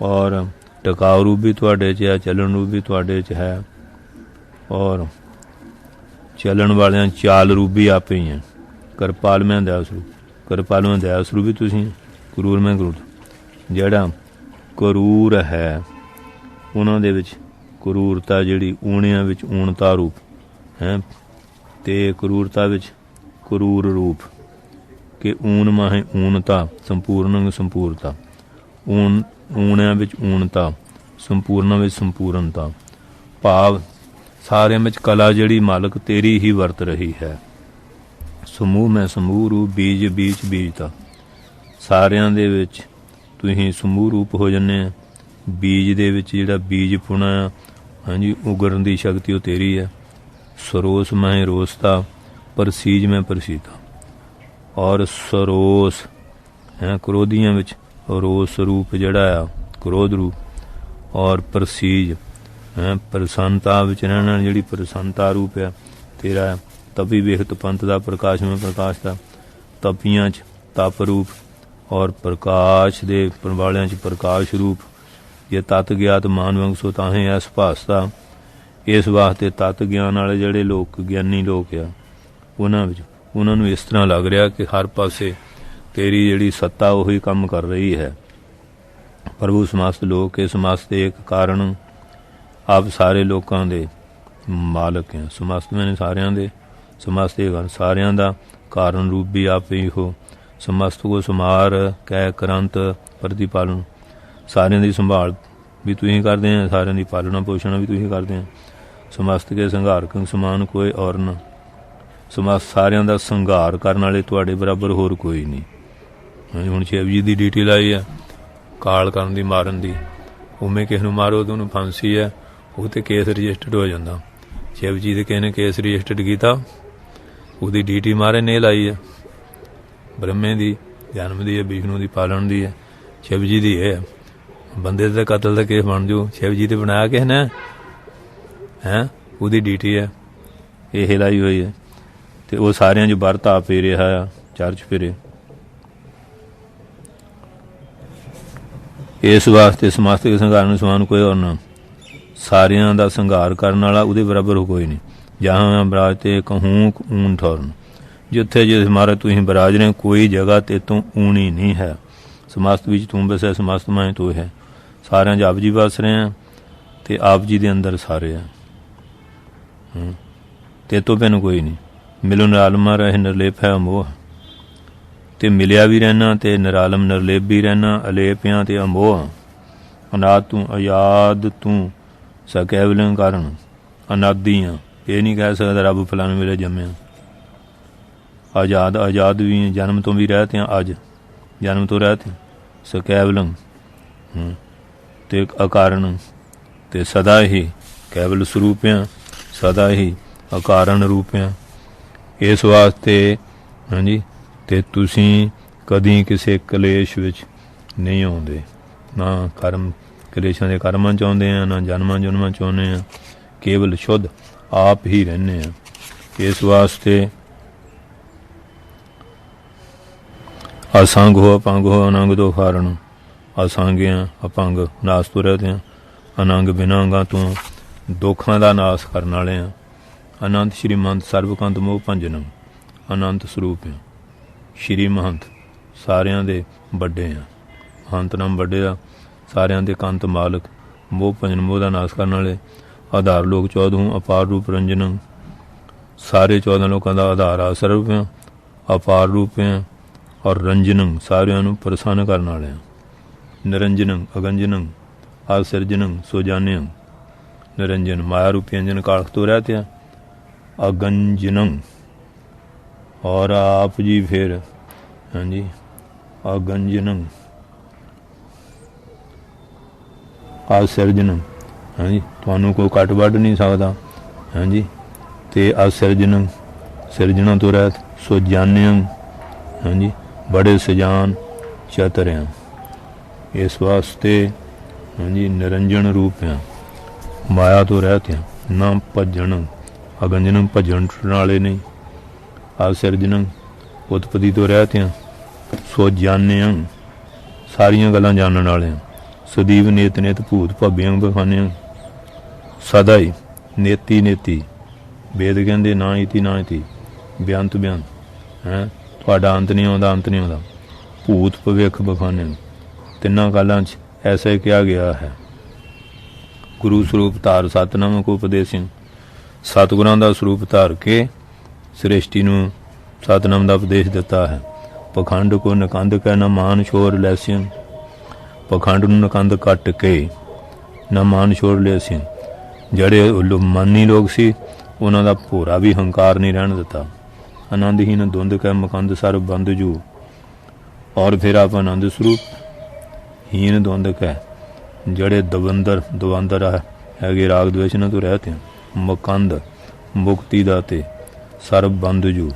ਔਰ ਟਿਕਾਊ ਰੂਪ ਵੀ ਤੁਹਾਡੇ 'ਚ ਹੈ, ਚੱਲਣ ਰੂਪ ਵੀ ਤੁਹਾਡੇ 'ਚ ਹੈ। ਔਰ ਚੱਲਣ ਵਾਲਿਆਂ ਚਾਲ ਰੂਪ ਵੀ ਆਪੇ ਹੀ ਹੈ। ਕਿਰਪਾਲ ਮੈਂ ਦਇਆ ਸਰੂਪ, ਕਿਰਪਾਲ ਮੈਂ ਦਇਆ ਸਰੂਪ ਵੀ ਤੁਸੀਂ। ਕਰੂਰ ਮੈਂ ਕਰੂਰ ਜਿਹੜਾ ਕਰੂਰ ਹੈ ਉਹਨਾਂ ਦੇ ਵਿੱਚ ਕਰੂਰਤਾ ਜਿਹੜੀ ਊਣਿਆਂ ਵਿੱਚ ਊਣਤਾ ਰੂਪ ਹੈ ਤੇ ਕਰੂਰਤਾ ਵਿੱਚ ਕਰੂਰ ਰੂਪ ਕਿ ਊਣ ਮਾਹੇ ਊਣਤਾ ਸੰਪੂਰਨ ਸੰਪੂਰਤਾ। ਊਣਿਆਂ ਵਿੱਚ ਊਣਤਾ ਸੰਪੂਰਨ ਵਿੱਚ ਸੰਪੂਰਨਤਾ। ਭਾਵ ਸਾਰਿਆਂ ਵਿੱਚ ਕਲਾ ਜਿਹੜੀ ਮਾਲਕ ਤੇਰੀ ਹੀ ਵਰਤ ਰਹੀ ਹੈ। ਸਮੂਹ ਮੈਂ ਸਮੂਹ ਰੂਪ ਬੀਜ ਬੀਜ ਬੀਜਤਾ। ਸਾਰਿਆਂ ਦੇ ਵਿੱਚ ਤੁਸੀਂ ਸਮੂਹ ਰੂਪ ਹੋ ਜਾਂਦੇ ਆ। ਬੀਜ ਦੇ ਵਿੱਚ ਜਿਹੜਾ ਬੀਜ ਪੁਣਾ ਹਾਂਜੀ ਉਗਰਨ ਦੀ ਸ਼ਕਤੀ ਉਹ ਤੇਰੀ ਹੈ। ਸਰੋਸ ਮੈਂ ਰੋਸਤਾ ਪ੍ਰਸੀਜ ਮੈਂ ਪ੍ਰਸੀਤਾ। ਔਰ ਸਰੋਸ ਹੈ ਕ੍ਰੋਧੀਆਂ ਵਿੱਚ ਰੋਸ ਰੂਪ ਜਿਹੜਾ ਆ ਕ੍ਰੋਧ ਰੂਪ। ਔਰ ਪ੍ਰਸੀਜ ਹੈ ਪ੍ਰਸੰਨਤਾ ਵਿੱਚ ਰਹਿਣਾ ਜਿਹੜੀ ਪ੍ਰਸੰਨਤਾ ਰੂਪ ਹੈ ਤੇਰਾ। ਤਪੀ ਵੇਖਤ ਪੰਥ ਦਾ ਪ੍ਰਕਾਸ਼ ਮੈਂ ਪ੍ਰਕਾਸ਼ ਦਾ। ਤਪੀਆਂ 'ਚ ਤਪ ਰੂਪ ਔਰ ਪ੍ਰਕਾਸ਼ ਦੇ ਵਾਲਿਆਂ 'ਚ ਪ੍ਰਕਾਸ਼ ਰੂਪ। ਜੇ ਤਤ ਗਿਆਤ ਮਾਨਵੰਗ ਸੋ ਤਾਹੇ ਐਸ ਭਾਸਤਾ। ਇਸ ਵਾਸਤੇ ਤਤ ਗਿਆਨ ਵਾਲੇ ਜਿਹੜੇ ਲੋਕ ਗਿਆਨੀ ਲੋਕ ਆ ਉਹਨਾਂ ਨੂੰ ਇਸ ਤਰ੍ਹਾਂ ਲੱਗ ਰਿਹਾ ਕਿ ਹਰ ਪਾਸੇ ਤੇਰੀ ਜਿਹੜੀ ਸੱਤਾ ਉਹੀ ਕੰਮ ਕਰ ਰਹੀ ਹੈ। ਪ੍ਰਭੂ ਸਮਸਤ ਲੋਕ ਇਸ ਸਮਸਤ ਇੱਕ ਕਾਰਨ ਆਪ ਸਾਰੇ ਲੋਕਾਂ ਦੇ ਮਾਲਕ ਹੈ। ਸਮਸਤ ਮੈਨੇ ਸਾਰਿਆਂ ਦੇ ਸਮਸਤ ਇਹ ਸਾਰਿਆਂ ਦਾ ਕਾਰਨ ਰੂਪ ਵੀ ਆਪ ਹੀ ਹੋ। ਸਮਸਤ ਕੋ ਸਮਾਰ ਕਹਿ ਕਰੰਤ ਪ੍ਰਤੀਪਾਲਨ। ਸਾਰਿਆਂ ਦੀ ਸੰਭਾਲ ਵੀ ਤੁਸੀਂ ਕਰਦੇ ਆ, ਸਾਰਿਆਂ ਦੀ ਪਾਲਣਾ ਪੋਸ਼ਣ ਵੀ ਤੁਸੀਂ ਕਰਦੇ ਆ। ਸਮਸਤ ਕੇ ਸੰਘਾਰ ਕੰਗ ਸਮਾਨ ਕੋਈ ਔਰ ਨਾ। ਸਮਸਤ ਸਾਰਿਆਂ ਦਾ ਸੰਘਾਰ ਕਰਨ ਵਾਲੇ ਤੁਹਾਡੇ ਬਰਾਬਰ ਹੋਰ ਕੋਈ ਨਹੀਂ। ਹੁਣ ਸ਼ਿਵ ਜੀ ਦੀ ਡਿਊਟੀ ਲਾਈ ਆ ਕਾਲ ਕਰਨ ਦੀ, ਮਾਰਨ ਦੀ। ਉਵੇਂ ਕਿਸੇ ਨੂੰ ਮਾਰੋ ਤਾਂ ਉਹਨੂੰ ਫਾਂਸੀ ਹੈ, ਉਹ ਤੇ ਕੇਸ ਰਜਿਸਟਰਡ ਹੋ ਜਾਂਦਾ। ਸ਼ਿਵ ਜੀ ਦੇ ਕਿਸੇ ਨੇ ਕੇਸ ਰਜਿਸਟਰਡ ਕੀਤਾ, ਉਹਦੀ ਡਿਊਟੀ ਮਾਰੇ ਨੇ ਲਾਈ ਹੈ। ਬ੍ਰਹਮੇ ਦੀ ਜਨਮ ਦੀ ਹੈ, ਵਿਸ਼ਨੂੰ ਦੀ ਪਾਲਣ ਦੀ ਹੈ, ਸ਼ਿਵ ਜੀ ਦੀ ਹੈ। ਬੰਦੇ ਦਾ ਕਤਲ ਦਾ ਕੇਸ ਬਣ ਜਾਓ, ਸ਼ਿਵ ਜੀ ਤੇ ਬਣਾਇਆ ਕਿਸੇ ਨੇ ਹੈ, ਉਹਦੀ ਡਿਊਟੀ ਹੈ ਇਹ ਲਾਈ ਹੋਈ ਹੈ। ਤੇ ਉਹ ਸਾਰਿਆਂ 'ਚ ਵਰਤ ਆਪੇ ਰਿਹਾ ਆ, ਚਰਚ ਫਿਰੇ। ਇਸ ਵਾਸਤੇ ਸਮਸਤ ਦੇ ਸੰਘਾਰ ਨੂੰ ਸਮਾਨ ਕੋਈ ਹੋਰ ਨਾ। ਸਾਰਿਆਂ ਦਾ ਸੰਘਾਰ ਕਰਨ ਵਾਲਾ ਉਹਦੇ ਬਰਾਬਰ ਕੋਈ ਨਹੀਂ। ਜਹਾਂ ਬਰਾਜ ਤੇ ਕਹੂੰ ਊਨ ਠੌਰਨ। ਜਿੱਥੇ ਜਿਸ ਮਾਰੇ ਤੁਸੀਂ ਬਰਾਜ ਰਹੇ ਕੋਈ ਜਗ੍ਹਾ ਤੇ ਤੋਂ ਊਣੀ ਨਹੀਂ ਹੈ। ਸਮਸਤ ਵਿੱਚ ਤੂੰ ਵਸਿਆ, ਸਮਸਤ ਮੈਂ ਤੂੰ ਹੈ। ਸਾਰਿਆਂ 'ਚ ਆਪ ਜੀ ਵਸ ਰਹੇ ਆ ਤੇ ਆਪ ਜੀ ਦੇ ਅੰਦਰ ਸਾਰੇ ਆ। ਤੇ ਤੋਂ ਬਿਨ ਕੋਈ ਨਹੀਂ। ਮਿਲੋ ਨਿਰਾਲਮਾ ਰਹੇ ਨਿਰਲੇਪ ਹੈ ਅਮੋਹ। ਤੇ ਮਿਲਿਆ ਵੀ ਰਹਿਣਾ ਤੇ ਨਿਰਾਲਮ ਨਿਰਲੇਪ ਵੀ ਰਹਿਣਾ। ਅਲੇਪਿਆਂ ਤੇ ਅਮੋਹ। ਅਨਾਦ ਤੂੰ ਅਯਾਦ ਤੂੰ ਸਕੈਵਲਿੰਗ ਕਾਰਨ ਅਨਾਦੀ ਆ। ਇਹ ਨਹੀਂ ਕਹਿ ਸਕਦਾ ਰੱਬ ਫਲਾਣੇ ਵੇਲੇ ਜੰਮਿਆ। ਆਜ਼ਾਦ ਵੀ ਜਨਮ ਤੋਂ ਵੀ ਰਹਿਤੇ ਆ। ਅੱਜ ਜਨਮ ਤੋਂ ਰਹਿਤੇ ਸਕੈਵਲੰ ਤੇ ਅਕਾਰਨ ਤੇ ਸਦਾ ਹੀ ਕੇਵਲ ਸਰੂਪਿਆ, ਸਦਾ ਹੀ ਅਕਾਰਨ ਰੂਪਿਆ। ਇਸ ਵਾਸਤੇ ਹਾਂਜੀ ਤੇ ਤੁਸੀਂ ਕਦੀ ਕਿਸੇ ਕਲੇਸ਼ ਵਿੱਚ ਨਹੀਂ ਆਉਂਦੇ। ਨਾ ਕਰਮ ਕਲੇਸ਼ਾਂ ਦੇ ਕਰਮਾਂ 'ਚ ਆਉਂਦੇ ਹਾਂ, ਨਾ ਜਨਮਾਂ ਜੁਨਮਾਂ 'ਚ ਆਉਂਦੇ ਹਾਂ, ਕੇਵਲ ਸ਼ੁੱਧ ਆਪ ਹੀ ਰਹਿੰਦੇ ਹਾਂ। ਇਸ ਵਾਸਤੇ ਅਸੰਗ ਹੋ ਅਪੰਗ ਹੋ ਅਨੰਗ ਤੋਂ ਕਾਰਨ, ਅਸੰਗਿਆਂ ਅਪੰਗ ਨਾਸ ਤੋਂ ਰਹਿਤੇ ਹਾਂ, ਅਨੰਗ ਬਿਨਾਂ ਅੰਗਾਂ ਤੋਂ ਦੁੱਖਾਂ ਦਾ ਨਾਸ ਕਰਨ ਵਾਲੇ ਹਾਂ। ਅਨੰਤ ਸ਼੍ਰੀ ਮਹੰਤ ਸਰਬਕੰਤ ਮੋਹ ਭੰਜਨਮ, ਅਨੰਤ ਸਰੂਪ ਹਾਂ। ਸ਼੍ਰੀ ਮਹੰਤ ਸਾਰਿਆਂ ਦੇ ਵੱਡੇ ਆ, ਮਹੰਤ ਨਾਮ ਵੱਡੇ ਆ, ਸਾਰਿਆਂ ਦੇ ਕੰਤ ਮਾਲਕ, ਮੋਹ ਭੰਜਨ ਮੋਹ ਦਾ ਨਾਸ ਕਰਨ ਵਾਲੇ। ਆਧਾਰ ਲੋਕ 14 ਅਪਾਰ ਰੂਪ ਰੰਜਨ, ਸਾਰੇ 14 ਲੋਕਾਂ ਦਾ ਆਧਾਰ ਆ ਸਰਬ ਆ, ਅਪਾਰ ਰੂਪ ਆ ਔਰ ਰੰਜਨੰ ਸਾਰਿਆਂ ਨੂੰ ਪ੍ਰਸੰਨ ਕਰਨ ਵਾਲੇ ਆ। ਨਿਰੰਜਨੰ ਅਗੰਜਨੰ ਆਸਿਰਜਨੰ ਸੁਜਾਨਿਅੰ, ਨਿਰੰਜਨ ਮਾਇਆ ਰੂਪੀ ਅੰਜਨ ਕਾਲਖ ਤੋਂ ਰਹਿਤੇ ਆ। ਅਗੰਜਨੰ ਔਰ ਆਪ ਜੀ ਫਿਰ ਹਾਂਜੀ ਅਗੰਜਨੰ ਆਸਿਰਜਨੰ, ਹਾਂਜੀ ਤੁਹਾਨੂੰ ਕੋਈ ਕੱਟ ਵੱਢ ਨਹੀਂ ਸਕਦਾ, ਹਾਂਜੀ ਤੇ ਆਸਿਰਜਨੰ ਸਿਰਜਣਾ ਤੋਂ ਰਹਿਤ। ਸੁਜਾਨਿਅੰ ਹਾਂਜੀ ਬੜੇ ਸਜਾਨ ਚਤਰਿਆਂ। ਇਸ ਵਾਸਤੇ ਹਾਂਜੀ ਨਿਰੰਜਨ ਰੂਪ ਆ, ਮਾਇਆ ਤੋਂ ਰਹਿਤ ਆ। ਨਾ ਭੱਜਣ ਅਗੰਜਨੰ ਭੱਜਣ ਵਾਲੇ ਨਹੀਂ। ਆਸਿਰਜਨੰ ਉਤਪਤੀ ਤੋਂ ਰਹਿਤ ਆ। ਸੁਜਾਨਿਅੰ ਸਾਰੀਆਂ ਗੱਲਾਂ ਜਾਣਨ ਵਾਲੇ ਆ। ਸਦੀਵ ਨੇਤ ਨੇਤ ਭੂਤ ਭੱਬਿਆਂ ਬਖਾਨਿਆਂ, ਸਦਾ ਹੀ ਨੇਤੀ ਨੇਤੀ, ਵੇਦ ਕਹਿੰਦੇ ਨਾ ਇਤੀ ਨਾ ਇਤੀ, ਬੇਅੰਤ ਬੇਅੰਤ ਹੈ, ਤੁਹਾਡਾ ਅੰਤ ਨਹੀਂ ਆਉਂਦਾ, ਅੰਤ ਨਹੀਂ ਆਉਂਦਾ। ਭੂਤ ਭਵਿੱਖ ਬਖਾਨਿਆਂ, ਤਿੰਨਾਂ ਗੱਲਾਂ 'ਚ ਐਸਾ ਹੀ ਕਿਹਾ ਗਿਆ ਹੈ। ਗੁਰੂ ਸਰੂਪ ਧਾਰ ਸਤਿਨਾਮ ਕੋ ਉਪਦੇਸਿੰ, ਸਤਿਗੁਰਾਂ ਦਾ ਸਰੂਪ ਧਾਰ ਕੇ ਸ੍ਰਿਸ਼ਟੀ ਨੂੰ ਸਤਿਨਾਮ ਦਾ ਉਪਦੇਸ਼ ਦਿੱਤਾ ਹੈ। ਪਖੰਡ ਕੋ ਨਕੰਦ ਕਹਿ ਨਾ ਮਾਨ ਛੋਰ ਲੈਸਿੰ, ਪਖੰਡ ਨੂੰ ਨਕੰਦ ਕੱਟ ਕੇ ਨਾ ਮਾਨ ਛੋੜ ਲਿਆ ਸੀ। ਜਿਹੜੇ ਮਾਨੀ ਲੋਕ ਸੀ ਉਹਨਾਂ ਦਾ ਭੋਰਾ ਵੀ ਹੰਕਾਰ ਨਹੀਂ ਰਹਿਣ ਦਿੱਤਾ। ਆਨੰਦਹੀਨ ਧੁੰਦ ਕਹਿ ਮਕੰਦ ਸਰਬ ਬੰਦ ਜੂ, ਔਰ ਫਿਰ ਆਪ ਆਨੰਦ ਸਰੂਪ ਹੀਨ ਧੁੰਦ ਕਹਿ, ਜਿਹੜੇ ਦਵੰਦਰ ਹੈਗੇ ਰਾਗ ਦਵੇਸ਼ ਨਾਲ ਤੋਂ ਰਹਿਤੇ ਮਕੰਦ ਮੁਕਤੀ ਦਾਤੇ ਸਰਬ ਬੰਦ ਜੂ,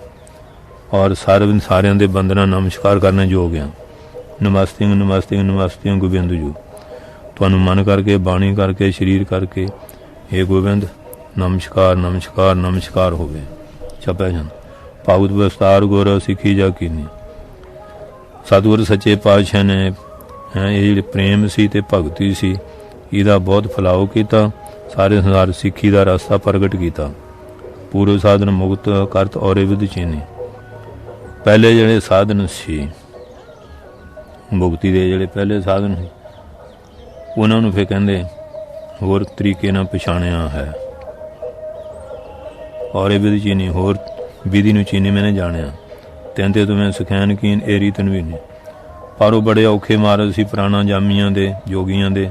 ਔਰ ਸਾਰਿਆਂ ਦੇ ਬੰਦਨਾ ਨਮਸਕਾਰ ਕਰਨੇ ਯੋਗ ਆ। ਨਮਸਤੇ ਨਮਸਤੇ ਨਮਸਤੇ ਗੋਬਿੰਦ ਜੂ, ਤੁਹਾਨੂੰ ਮਨ ਕਰਕੇ ਬਾਣੀ ਕਰਕੇ ਸਰੀਰ ਕਰਕੇ ਇਹ ਗੋਬਿੰਦ ਨਮਸਕਾਰ ਨਮਸਕਾਰ ਨਮਸਕਾਰ ਹੋਵੇ। ਛਪਿਆ ਜਾਂਦਾ ਭਾਗਵਤ ਵਿਸਤਾਰ ਗੁਰ ਸਿੱਖੀ ਜਾ ਕੀਨੀ। ਸਤਿਗੁਰ ਸੱਚੇ ਪਾਤਸ਼ਾਹ ਨੇ ਇਹ ਜਿਹੜੇ ਪ੍ਰੇਮ ਸੀ ਤੇ ਭਗਤੀ ਸੀ ਇਹਦਾ ਬਹੁਤ ਫੈਲਾਓ ਕੀਤਾ, ਸਾਰੇ ਸੰਸਾਰ ਸਿੱਖੀ ਦਾ ਰਸਤਾ ਪ੍ਰਗਟ ਕੀਤਾ। ਪੂਰਵ ਸਾਧਨ ਮੁਕਤ ਕਰਤ ਔਰੇ ਵਿਦ ਚੀਨੀ, ਪਹਿਲੇ ਜਿਹੜੇ ਸਾਧਨ ਸੀ ਮੁਕਤੀ ਦੇ, ਜਿਹੜੇ ਪਹਿਲੇ ਸਾਧਨ ਸੀ ਉਹਨਾਂ ਨੂੰ ਫਿਰ ਕਹਿੰਦੇ ਹੋਰ ਤਰੀਕੇ ਨਾਲ ਪਛਾਣਿਆ ਹੈ। ਔਰੇ ਵਿਦ ਚੀਨੀ, ਹੋਰ ਵਿਧੀ ਨੂੰ ਚੀਨੀ ਮੈਨੇ ਜਾਣਿਆ। ਤੈਂਤੇ ਤੁਮੇ ਸਿਖੈਨ ਕੀਨ ਏ ਰੀਤਨ ਵੀ ਨਹੀਂ। ਪਰ ਉਹ ਬੜੇ ਔਖੇ ਮਾਰਗ ਸੀ ਪੁਰਾਣਾ ਜਾਮੀਆਂ ਦੇ, ਜੋਗੀਆਂ ਦੇ,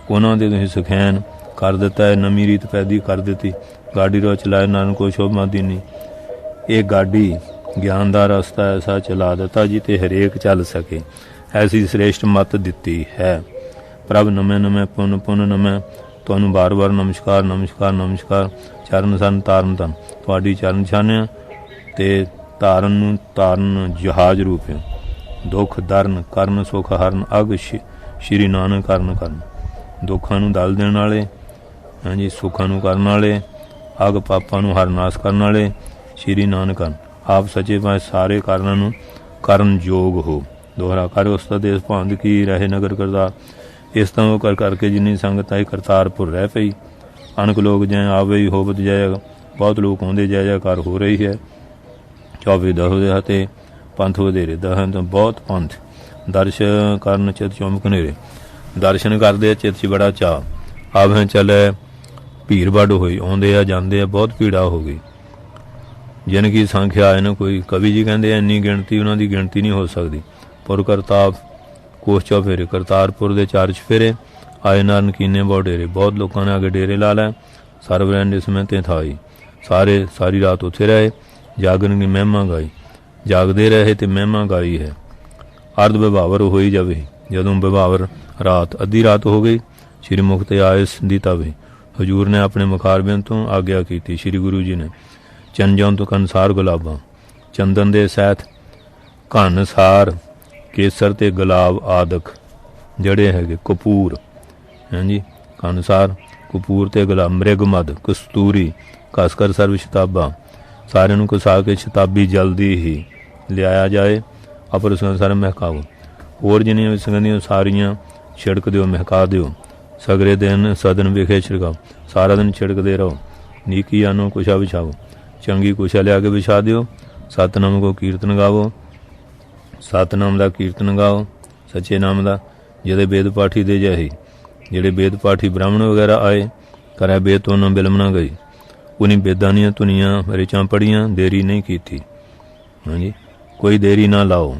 ਉਹਨਾਂ ਦੇ ਤੁਸੀਂ ਸਿਖੈਨ ਕਰ ਦਿੱਤਾ ਹੈ, ਨਵੀਂ ਰੀਤ ਪੈਦੀ ਕਰ ਦਿੱਤੀ। ਗਾਡੀ ਰੋ ਚਲਾਏ ਨਾਨਕ ਕੋ ਸ਼ੋਭਾ ਦੀਨੀ, ਇਹ ਗਾਡੀ ਗਿਆਨ ਦਾ ਰਸਤਾ ਐਸਾ ਚਲਾ ਦਿੱਤਾ ਜੀ ਤੇ ਹਰੇਕ ਚੱਲ ਸਕੇ, ਐਸੀ ਸ੍ਰੇਸ਼ਟ ਮੱਤ ਦਿੱਤੀ ਹੈ। ਪ੍ਰਭ ਨਮੈ ਨਮੈ ਪੁਨ ਪੁਨ ਨਮੈ, ਤੁਹਾਨੂੰ ਬਾਰ-ਬਾਰ ਨਮਸਕਾਰ ਨਮਸਕਾਰ ਨਮਸਕਾਰ। ਚਰਨ ਸਨ ਤਾਰਨ ਤਨ, ਤੁਹਾਡੀ ਚਰਨ ਛਾਨਿਆ ਤੇ ਤਾਰਨ ਨੂੰ ਤਾਰਨ ਜਹਾਜ਼ ਰੂਪ ਹੈ। ਦੁੱਖ ਦਰਨ ਕਰਨ ਸੁਖ ਹਰਨ, ਅਗ ਸ਼੍ਰੀ ਨਾਨਕ ਕਰਨ ਕਰਨ, ਦੁੱਖਾਂ ਨੂੰ ਦਲ ਦੇਣ ਵਾਲੇ, ਹਾਂਜੀ ਸੁੱਖਾਂ ਨੂੰ ਕਰਨ ਵਾਲੇ, ਅਗ ਪਾਪਾਂ ਨੂੰ ਹਰਨਾਸ਼ ਕਰਨ ਵਾਲੇ ਸ਼੍ਰੀ ਨਾਨਕ ਹਨ। ਆਪ ਸੱਚੇ ਪਾਤਸ਼ਾਹ ਸਾਰੇ ਕਾਰਨਾਂ ਨੂੰ ਕਰਨ ਯੋਗ ਹੋ। ਦੋਹਰਾ ਕਰ ਉਸਤਤ ਇਸ ਭਾਂਤ ਕੀ ਰਹੇ ਨਗਰ ਕਰਤਾਰ, ਇਸ ਤਰ੍ਹਾਂ ਉਹ ਕਰ ਕਰਕੇ ਜਿੰਨੀ ਸੰਗਤ ਆਈ ਕਰਤਾਰਪੁਰ ਰਹਿ ਪਈ। ਅਨਕ ਲੋਕ ਜੈ ਆਵੇ ਹੀ ਹੋਵਤ ਜੈ, ਬਹੁਤ ਲੋਕ ਆਉਂਦੇ ਜੈ ਜੈਕਾਰ ਹੋ ਰਹੀ ਹੈ। 24 ਦਸਦੇ ਹਤੇ ਪੰਥ ਵਧੇਰੇ ਦਹਨ ਤੋਂ ਬਹੁਤ ਪੰਥ ਦਰਸ਼ ਕਰਨ ਚਿਤ ਚੌਮਕ ਨੇਰੇ, ਦਰਸ਼ਨ ਕਰਦੇ ਚਿਤ 'ਚ ਬੜਾ ਚਾਅ। ਆਵੇਂ ਚੱਲੇ ਭੀੜ ਵੱਡ ਹੋਈ, ਆਉਂਦੇ ਆ ਜਾਂਦੇ ਆ, ਬਹੁਤ ਭੀੜਾ ਹੋ ਗਈ। ਜਿਨ ਕੀ ਸੰਖਿਆ ਹੈ ਨਾ ਕੋਈ, ਕਵੀ ਜੀ ਕਹਿੰਦੇ ਆ ਇੰਨੀ ਗਿਣਤੀ ਉਹਨਾਂ ਦੀ ਗਿਣਤੀ ਨਹੀਂ ਹੋ ਸਕਦੀ। ਪੁਰ ਕਰਤਾਪ ਕੋਸ਼ ਚੌਫੇਰੇ, ਕਰਤਾਰਪੁਰ ਦੇ 4 ਚੁਫੇਰੇ ਆਏ ਨਾਰਨ ਕੀਨੇ ਬਹੁਤ ਡੇਰੇ, ਬਹੁਤ ਲੋਕਾਂ ਨੇ ਅੱਗੇ ਡੇਰੇ ਲਾ ਲੈ। ਸਰਬ ਰਹਿੰਦੇ ਸਮੇਂ ਤੇ ਥਾਈ, ਸਾਰੇ ਸਾਰੀ ਰਾਤ ਉੱਥੇ ਰਹੇ, ਜਾਗਣ ਦੀ ਮਹਿਮਾ ਗਾਈ, ਜਾਗਦੇ ਰਹੇ ਤੇ ਮਹਿਮਾ ਗਾਈ ਹੈ। ਅਰਧ ਵਿਭਾਵਰ ਹੋਈ ਜਾਵੇ, ਜਦੋਂ ਵਿਭਾਵਰ ਰਾਤ ਅੱਧੀ ਰਾਤ ਹੋ ਗਈ, ਸ਼੍ਰੀ ਮੁਖ ਤੇ ਆਏ ਦੀ ਤਵੇ, ਹਜੂਰ ਨੇ ਆਪਣੇ ਮੁਖਾਰਬਿੰਦ ਤੋਂ ਆਗਿਆ ਕੀਤੀ। ਸ਼੍ਰੀ ਗੁਰੂ ਜੀ ਨੇ ਚੰਜੋਂ ਤੋਂ ਕਨਸਾਰ ਗੁਲਾਬਾਂ, ਚੰਦਨ ਦੇ ਸਹਿਤ ਘਨ ਸਾਰ ਕੇਸਰ ਤੇ ਗੁਲਾਬ ਆਦਿਕ ਜਿਹੜੇ ਹੈਗੇ ਕਪੂਰ ਹਾਂਜੀ ਅਨੁਸਾਰ ਕਪੂਰ ਤੇ ਗੁਲਾਬ ਮ੍ਰਿਗ ਮਦ ਕਸਤੂਰੀ ਕਸਕਰ ਸਰਵ ਸ਼ਤਾਬਾਂ ਸਾਰਿਆਂ ਨੂੰ ਕਸਾ ਕੇ ਸ਼ਤਾਬੀ ਜਲਦੀ ਹੀ ਲਿਆਇਆ ਜਾਏ। ਅਪਰ ਸੰਸਾਰ ਮਹਿਕਾਓ ਹੋਰ ਜਿੰਨੀਆਂ ਵੀ ਸੰਗੰਧੀਆਂ ਸਾਰੀਆਂ ਛਿੜਕ ਦਿਓ ਮਹਿਕਾ ਦਿਓ। ਸਗਰੇ ਦਿਨ ਸਦਨ ਵਿਖੇ ਛਿੜਕਾਓ ਸਾਰਾ ਦਿਨ ਛਿੜਕਦੇ ਰਹੋ। ਨੀਕੀ ਆਨੋ ਕੁਸ਼ਾ ਵਿਛਾਓ ਚੰਗੀ ਕੁਸ਼ਾ ਲਿਆ ਕੇ ਵਿਛਾ ਦਿਓ। ਸਤਨਾਮ ਕੋ ਕੀਰਤਨ ਗਾਵੋ ਸਤਨਾਮ ਦਾ ਕੀਰਤਨ ਗਾਓ ਸੱਚੇ ਨਾਮ ਦਾ। ਜਿਹਦੇ ਵੇਦ ਪਾਠੀ ਦੇ ਜਿਹੇ ਜਿਹੜੇ ਵੇਦ ਪਾਠੀ ਬ੍ਰਾਹਮਣ ਵਗੈਰਾ ਆਏ ਕਰਿਆ ਵੇਦ ਤੋਂ ਨਾ ਬਿਲਮ ਨਾ ਗਈ। ਉਹਨੀ ਵੇਦਾਂ ਦੀਆਂ ਧੁਨੀਆਂ ਰਿਚਾਂ ਪੜੀਆਂ ਦੇਰੀ ਨਹੀਂ ਕੀਤੀ ਹਾਂਜੀ ਕੋਈ ਦੇਰੀ ਨਾ ਲਾਓ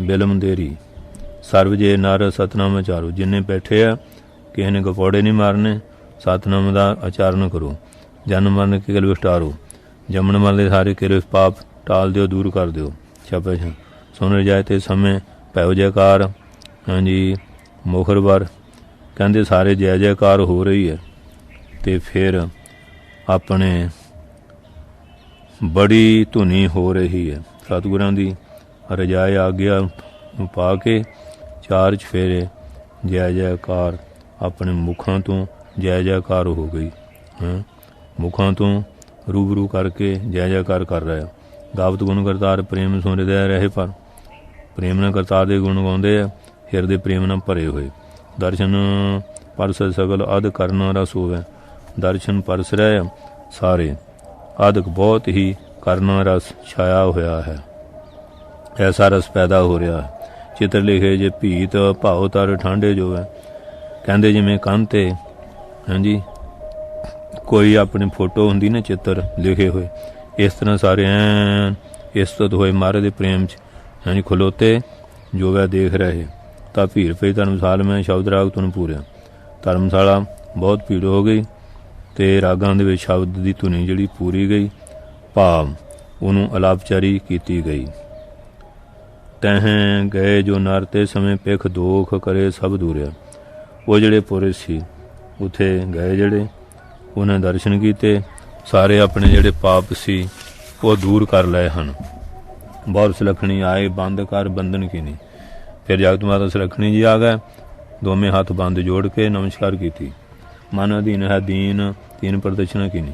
ਬਿਲਮ ਦੇਰੀ। ਸਰਵ ਜੇ ਨਰ ਸਤਨਾਮ ਆਚਾਰੋ ਜਿੰਨੇ ਬੈਠੇ ਆ ਕਿਸੇ ਨੇ ਗਪੌੜੇ ਨਹੀਂ ਮਾਰਨੇ। ਸਤਨਾਮ ਦਾ ਆਚਾਰਨ ਕਰੋ। ਜਨਮ ਮਰਨ ਕੇ ਕਿਲ ਵਿਸਟਾਰੋ ਜੰਮਣ ਵਾਲੇ ਸਾਰੇ ਕਿਲ ਪਾਪ ਟਾਲ ਦਿਓ ਦੂਰ ਕਰ ਦਿਓ। ਛਪੇ ਸੁਣ ਰਜਾਏ ਤੇ ਸਮੇਂ ਭੈਉ ਜੈਕਾਰ ਹਾਂਜੀ ਮੁਖਰਵਰ ਕਹਿੰਦੇ ਸਾਰੇ ਜੈ ਜੈਕਾਰ ਹੋ ਰਹੀ ਹੈ। ਤੇ ਫਿਰ ਆਪਣੇ ਬੜੀ ਧੁਨੀ ਹੋ ਰਹੀ ਹੈ। ਸਤਿਗੁਰਾਂ ਦੀ ਰਜਾਏ ਆਗਿਆ ਨੂੰ ਪਾ ਕੇ ਚਾਰ ਚਫੇਰੇ ਜੈ ਜੈਕਾਰ ਆਪਣੇ ਮੁਖਾਂ ਤੋਂ ਜੈ ਜੈਕਾਰ ਹੋ ਗਈ। ਮੁਖਾਂ ਤੋਂ ਰੂਬਰੂ ਕਰਕੇ ਜੈ ਜੈਕਾਰ ਕਰ ਰਿਹਾ। ਗਾਵਤ ਗੁਣ ਕਰਤਾਰ ਪ੍ਰੇਮ ਸੁਣ ਹਿਰਦੈ ਰਹੇ ਪਰ ਪ੍ਰੇਮ ਨਾਲ ਕਰਤਾਰ ਦੇ ਗੁਣ ਗਾਉਂਦੇ ਆ ਹਿਰਦੇ ਪ੍ਰੇਮ ਨਾਲ ਭਰੇ ਹੋਏ। ਦਰਸ਼ਨ ਪਰਸ ਸਗਲ ਅਧ ਕਰਨਾ ਰਸ ਹੋਵੇ ਦਰਸ਼ਨ ਪਰਸ ਰਹਿ ਸਾਰੇ ਅਧਿਕ ਬਹੁਤ ਹੀ ਕਰਨਾ ਰਸ ਛਾਇਆ ਹੋਇਆ ਹੈ। ਐਸਾ ਰਸ ਪੈਦਾ ਹੋ ਰਿਹਾ ਹੈ। ਚਿੱਤਰ ਲਿਖੇ ਜੇ ਭੀਤ ਭਾਉ ਤਰ ਠਾਂਡੇ ਜੋ ਹੈ ਕਹਿੰਦੇ ਜਿਵੇਂ ਕੰਧ ਤੇ ਹਾਂਜੀ ਕੋਈ ਆਪਣੀ ਫੋਟੋ ਹੁੰਦੀ ਨਾ ਚਿੱਤਰ ਲਿਖੇ ਹੋਏ ਇਸ ਤਰ੍ਹਾਂ ਸਾਰੇ ਐਨ ਇਸਤਤ ਹੋਏ ਮਹਾਰਾਜ ਦੇ ਪ੍ਰੇਮ 'ਚ ਹਾਂਜੀ ਖਲੋਤੇ ਜੋ ਵੈ ਦੇਖ ਰਹੇ। ਤਾਂ ਭੀੜ ਪਈ ਧਰਮਸ਼ਾਲਾ ਮੈਂ ਸ਼ਬਦ ਰਾਗ ਤੁਨ ਪੂਰਿਆ। ਧਰਮਸ਼ਾਲਾ ਬਹੁਤ ਭੀੜ ਹੋ ਗਈ ਤੇ ਰਾਗਾਂ ਦੇ ਵਿੱਚ ਸ਼ਬਦ ਦੀ ਧੁਨੀ ਜਿਹੜੀ ਪੂਰੀ ਗਈ ਭਾਵ ਉਹਨੂੰ ਅਲਾਪਚਾਰੀ ਕੀਤੀ ਗਈ। ਤਹਿ ਗਏ ਜੋ ਨਰ ਤੇ ਸਮੇਂ ਪਿਖ ਦੋਖ ਕਰੇ ਸਭ ਦੂਰਿਆ। ਉਹ ਜਿਹੜੇ ਪੁਰਸ਼ ਸੀ ਉੱਥੇ ਗਏ ਜਿਹੜੇ ਉਹਨਾਂ ਦਰਸ਼ਨ ਕੀਤੇ ਸਾਰੇ ਆਪਣੇ ਜਿਹੜੇ ਪਾਪ ਸੀ ਉਹ ਦੂਰ ਕਰ ਲਏ ਹਨ। ਬਹੁਤ ਸੁਲੱਖਣੀ ਆਏ ਬੰਦ ਕਰ ਬੰਧਨ ਕੀਨੀ। ਫਿਰ ਜਗਤ ਮਾਤਾ ਸੁਲੱਖਣੀ ਜੀ ਆ ਗਏ ਦੋਵੇਂ ਹੱਥ ਬੰਦ ਜੋੜ ਕੇ ਨਮਸਕਾਰ ਕੀਤੀ। ਮਨ ਅਧੀਨ ਹੈ ਦੀਨ ਤੀਨ ਪ੍ਰਦਰਸ਼ਨਾ ਕੀਨੀ।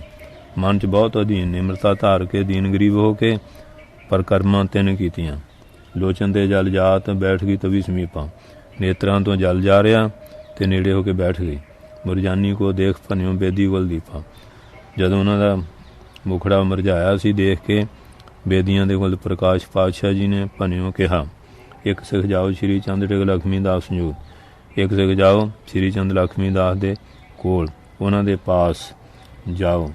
ਮਨ 'ਚ ਬਹੁਤ ਅਧੀਨ ਨਿਮਰਤਾ ਧਾਰ ਕੇ ਦੀਨ ਗਰੀਬ ਹੋ ਕੇ ਪਰਕਰਮਾਂ ਤਿੰਨ ਕੀਤੀਆਂ। ਲੋਚਨ ਤੇ ਜਲ ਜਾਤ ਬੈਠ ਗਈ ਤਵੀ ਸਮੀਪਾਂ। ਨੇਤਰਾਂ ਤੋਂ ਜਲ ਜਾ ਰਿਹਾ ਤੇ ਨੇੜੇ ਹੋ ਕੇ ਬੈਠ ਗਈ। ਮੁਰਜਾਨੀ ਕੋ ਦੇਖ ਭਨਿਓ ਬੇਦੀ ਕੋਲ ਦੀਪਾ। ਜਦੋਂ ਉਹਨਾਂ ਦਾ ਮੁਖੜਾ ਮੁਰਝਾਇਆ ਸੀ ਦੇਖ ਕੇ ਬੇਦੀਆਂ ਦੇ ਕੋਲ ਪ੍ਰਕਾਸ਼ ਪਾਤਸ਼ਾਹ ਜੀ ਨੇ ਭਨਿਓ ਕਿਹਾ ਇੱਕ ਸਿੱਖ ਜਾਓ ਸ਼੍ਰੀ ਚੰਦ ਟਿਕ ਲਖਮੀ ਦਾਸ ਸੰਜੂਤ। ਇੱਕ ਸਿੱਖ ਜਾਓ ਸ਼੍ਰੀ ਚੰਦ ਲਖਮੀ ਦਾਸ ਦੇ ਕੋਲ ਉਹਨਾਂ ਦੇ ਪਾਸ ਜਾਓ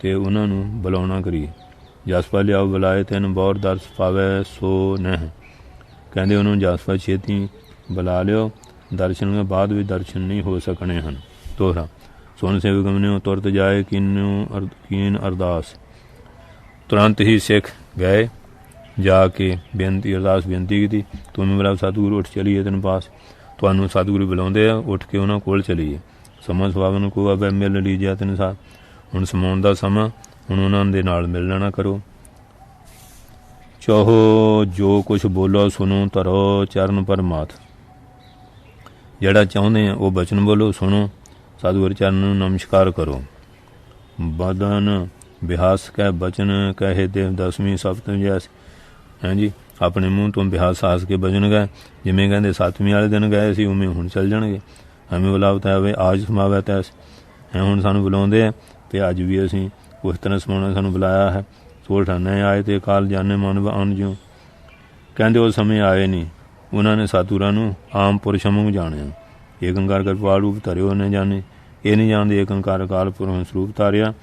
ਤੇ ਉਹਨਾਂ ਨੂੰ ਬੁਲਾਉਣਾ ਕਰੀਏ। ਜਸਪਾ ਲਿਆਓ ਬੁਲਾਏ ਤੈਨੂੰ ਬੌਰ ਦਰਸ ਪਾਵੇ ਸੋ ਨਹਿ। ਕਹਿੰਦੇ ਉਹਨੂੰ ਜਸਪਾ ਛੇਤੀ ਬੁਲਾ ਲਿਓ ਦਰਸ਼ਨ ਦੇ ਬਾਅਦ ਵੀ ਦਰਸ਼ਨ ਨਹੀਂ ਹੋ ਸਕਣੇ ਹਨ। ਦੋਹਰਾ ਸੁਣ ਸੇਵ ਗਮਨਿਓ ਤੁਰਤ ਜਾਏ ਕੀਨ ਅਰਦਾਸ। ਤੁਰੰਤ ਹੀ ਸਿੱਖ ਗਏ ਜਾ ਕੇ ਬੇਨਤੀ ਅਰਦਾਸ ਬੇਨਤੀ ਕੀਤੀ ਤੂੰ ਮੇਰਾ ਸਤਿਗੁਰੂ ਉੱਠ ਚਲੀਏ ਤੈਨੂੰ ਪਾਸ। ਤੁਹਾਨੂੰ ਸਤਿਗੁਰੂ ਬੁਲਾਉਂਦੇ ਆ ਉੱਠ ਕੇ ਉਹਨਾਂ ਕੋਲ ਚਲੀਏ। ਸਮਾਂ ਸੁਭਾਵ ਨੂੰ ਕੋ ਅਬੈ ਮਿਲ ਲੀਜਿਆ ਤੈਨੂੰ ਸਾਥ। ਹੁਣ ਸਮਾਉਣ ਦਾ ਸਮਾਂ ਹੁਣ ਉਹਨਾਂ ਦੇ ਨਾਲ ਮਿਲਣਾ ਨਾ ਕਰੋ। ਚਾਹੋ ਜੋ ਕੁਛ ਬੋਲੋ ਸੁਣੋ ਧਰੋ ਚਰਨ ਪਰਮਾਤ। ਜਿਹੜਾ ਚਾਹੁੰਦੇ ਆ ਉਹ ਬਚਨ ਬੋਲੋ ਸੁਣੋ ਸਤਿਗੁਰ ਚਰਨ ਨੂੰ ਨਮਸਕਾਰ ਕਰੋ। ਬਦਨ ਬਿਹਾਸ ਕਹਿ ਬਚਨ ਕਹੇ ਦੇਵ ਦਸਵੀਂ ਸਪਤਮ ਜੈਸ। ਹਾਂਜੀ ਆਪਣੇ ਮੂੰਹ ਤੋਂ ਬਿਹਾਸ ਹਾਸ ਕੇ ਬਚਨ ਗਏ ਜਿਵੇਂ ਕਹਿੰਦੇ ਸੱਤਵੀਂ ਵਾਲੇ ਦਿਨ ਗਏ ਸੀ ਉਵੇਂ ਹੁਣ ਚੱਲ ਜਾਣਗੇ। ਐਵੇਂ ਬੁਲਾਵਤਾ ਹੋਵੇ ਆਜ ਸਮਾਵੈ ਤੈਸ ਹੈ। ਹੁਣ ਸਾਨੂੰ ਬੁਲਾਉਂਦੇ ਆ ਤੇ ਅੱਜ ਵੀ ਅਸੀਂ ਉਸ ਤਰ੍ਹਾਂ ਸਮਾਉਣਾ ਸਾਨੂੰ ਬੁਲਾਇਆ ਹੈ। ਸੋਲ ਠਾਨੇ ਆਏ ਤੇ ਕਾਲ ਜਾਣੇ ਮਨ ਅਨ ਜਿਉ। ਕਹਿੰਦੇ ਉਹ ਸਮੇਂ ਆਏ ਨਹੀਂ ਉਹਨਾਂ ਨੇ ਸਤਿਗੁਰਾਂ ਨੂੰ ਆਮ ਪੁਰਸ਼ ਵਾਂਗੂ ਜਾਣਿਆ। ਏਕ ਓਂਕਾਰ ਕਿਰਪਾਲ ਰੂਪ ਧਰਿਓ ਨੇ ਜਾਣੇ। ਇਹ ਨਹੀਂ ਜਾਣਦੇ ਏਕ ਓਂਕਾਰ ਅਕਾਲ ਪੁਰਖ ਸਰੂਪ ਧਾਰਿਆ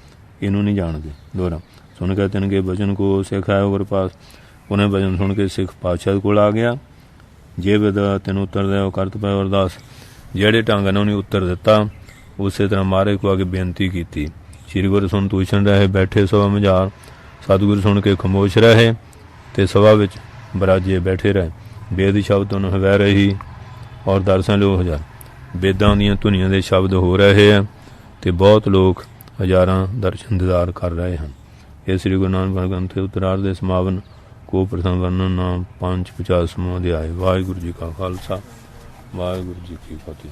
ਇਹਨੂੰ ਨਹੀਂ ਜਾਣਦੇ। ਦੋਹਰਾ ਸੁਣ ਕੇ ਤਿੰਨ ਕੇ ਬਚਨ ਕੋ ਸਿਖਾਇਓ ਗੁਰ ਪਾਸ। ਉਹਨੇ ਬਚਨ ਸੁਣ ਕੇ ਸਿੱਖ ਪਾਤਸ਼ਾਹ ਕੋਲ ਆ ਗਿਆ। ਜੇ ਵਿਦ ਤੈਨੂੰ ਉੱਤਰ ਦਿਓ ਕਰਤ ਪਏ ਅਰਦਾਸ। ਜਿਹੜੇ ਢੰਗ ਨਾਲ ਉਹਨੇ ਉੱਤਰ ਦਿੱਤਾ ਉਸੇ ਤਰ੍ਹਾਂ ਮਹਾਰਾਜ ਕੋ ਆ ਕੇ ਬੇਨਤੀ ਕੀਤੀ। ਸ੍ਰੀ ਗੁਰੂ ਸੁਣ ਤੂਸ਼ਣ ਰਹੇ ਬੈਠੇ ਸਵਾ ਮਝਾਰ। ਸਤਿਗੁਰੂ ਸੁਣ ਕੇ ਖਮੋਸ਼ ਰਹੇ ਤੇ ਸਭਾ ਵਿੱਚ ਬਰਾਜੇ ਬੈਠੇ ਰਹੇ। ਵੇਦ ਸ਼ਬਦ ਉਹਨੂੰ ਹਵੈ ਰਹੀ ਔਰ ਦਰਸ਼ਨ ਲੋ ਹਜ਼ਾਰ। ਵੇਦਾਂ ਦੀਆਂ ਧੁਨੀਆਂ ਦੇ ਸ਼ਬਦ ਹੋ ਰਹੇ ਆ ਤੇ ਬਹੁਤ ਲੋਕ ਹਜ਼ਾਰਾਂ ਦਰਸ਼ਨ ਦੀਦਾਰ ਕਰ ਰਹੇ ਹਨ। ਇਹ ਸ੍ਰੀ ਗੁਰੂ ਨਾਨਕ ਗ੍ਰੰਥ ਉਤਰਾਰ ਦੇ ਸਮਾਵਨ ਕੋ ਪ੍ਰਥਮ ਵਰਣਨ ਨਾਮ 550ਵਾਂ ਅਧਿਆਇ। ਵਾਹਿਗੁਰੂ ਜੀ ਕਾ ਖਾਲਸਾ ਵਾਹਿਗੁਰੂ ਜੀ ਕੀ ਫਤਿਹ।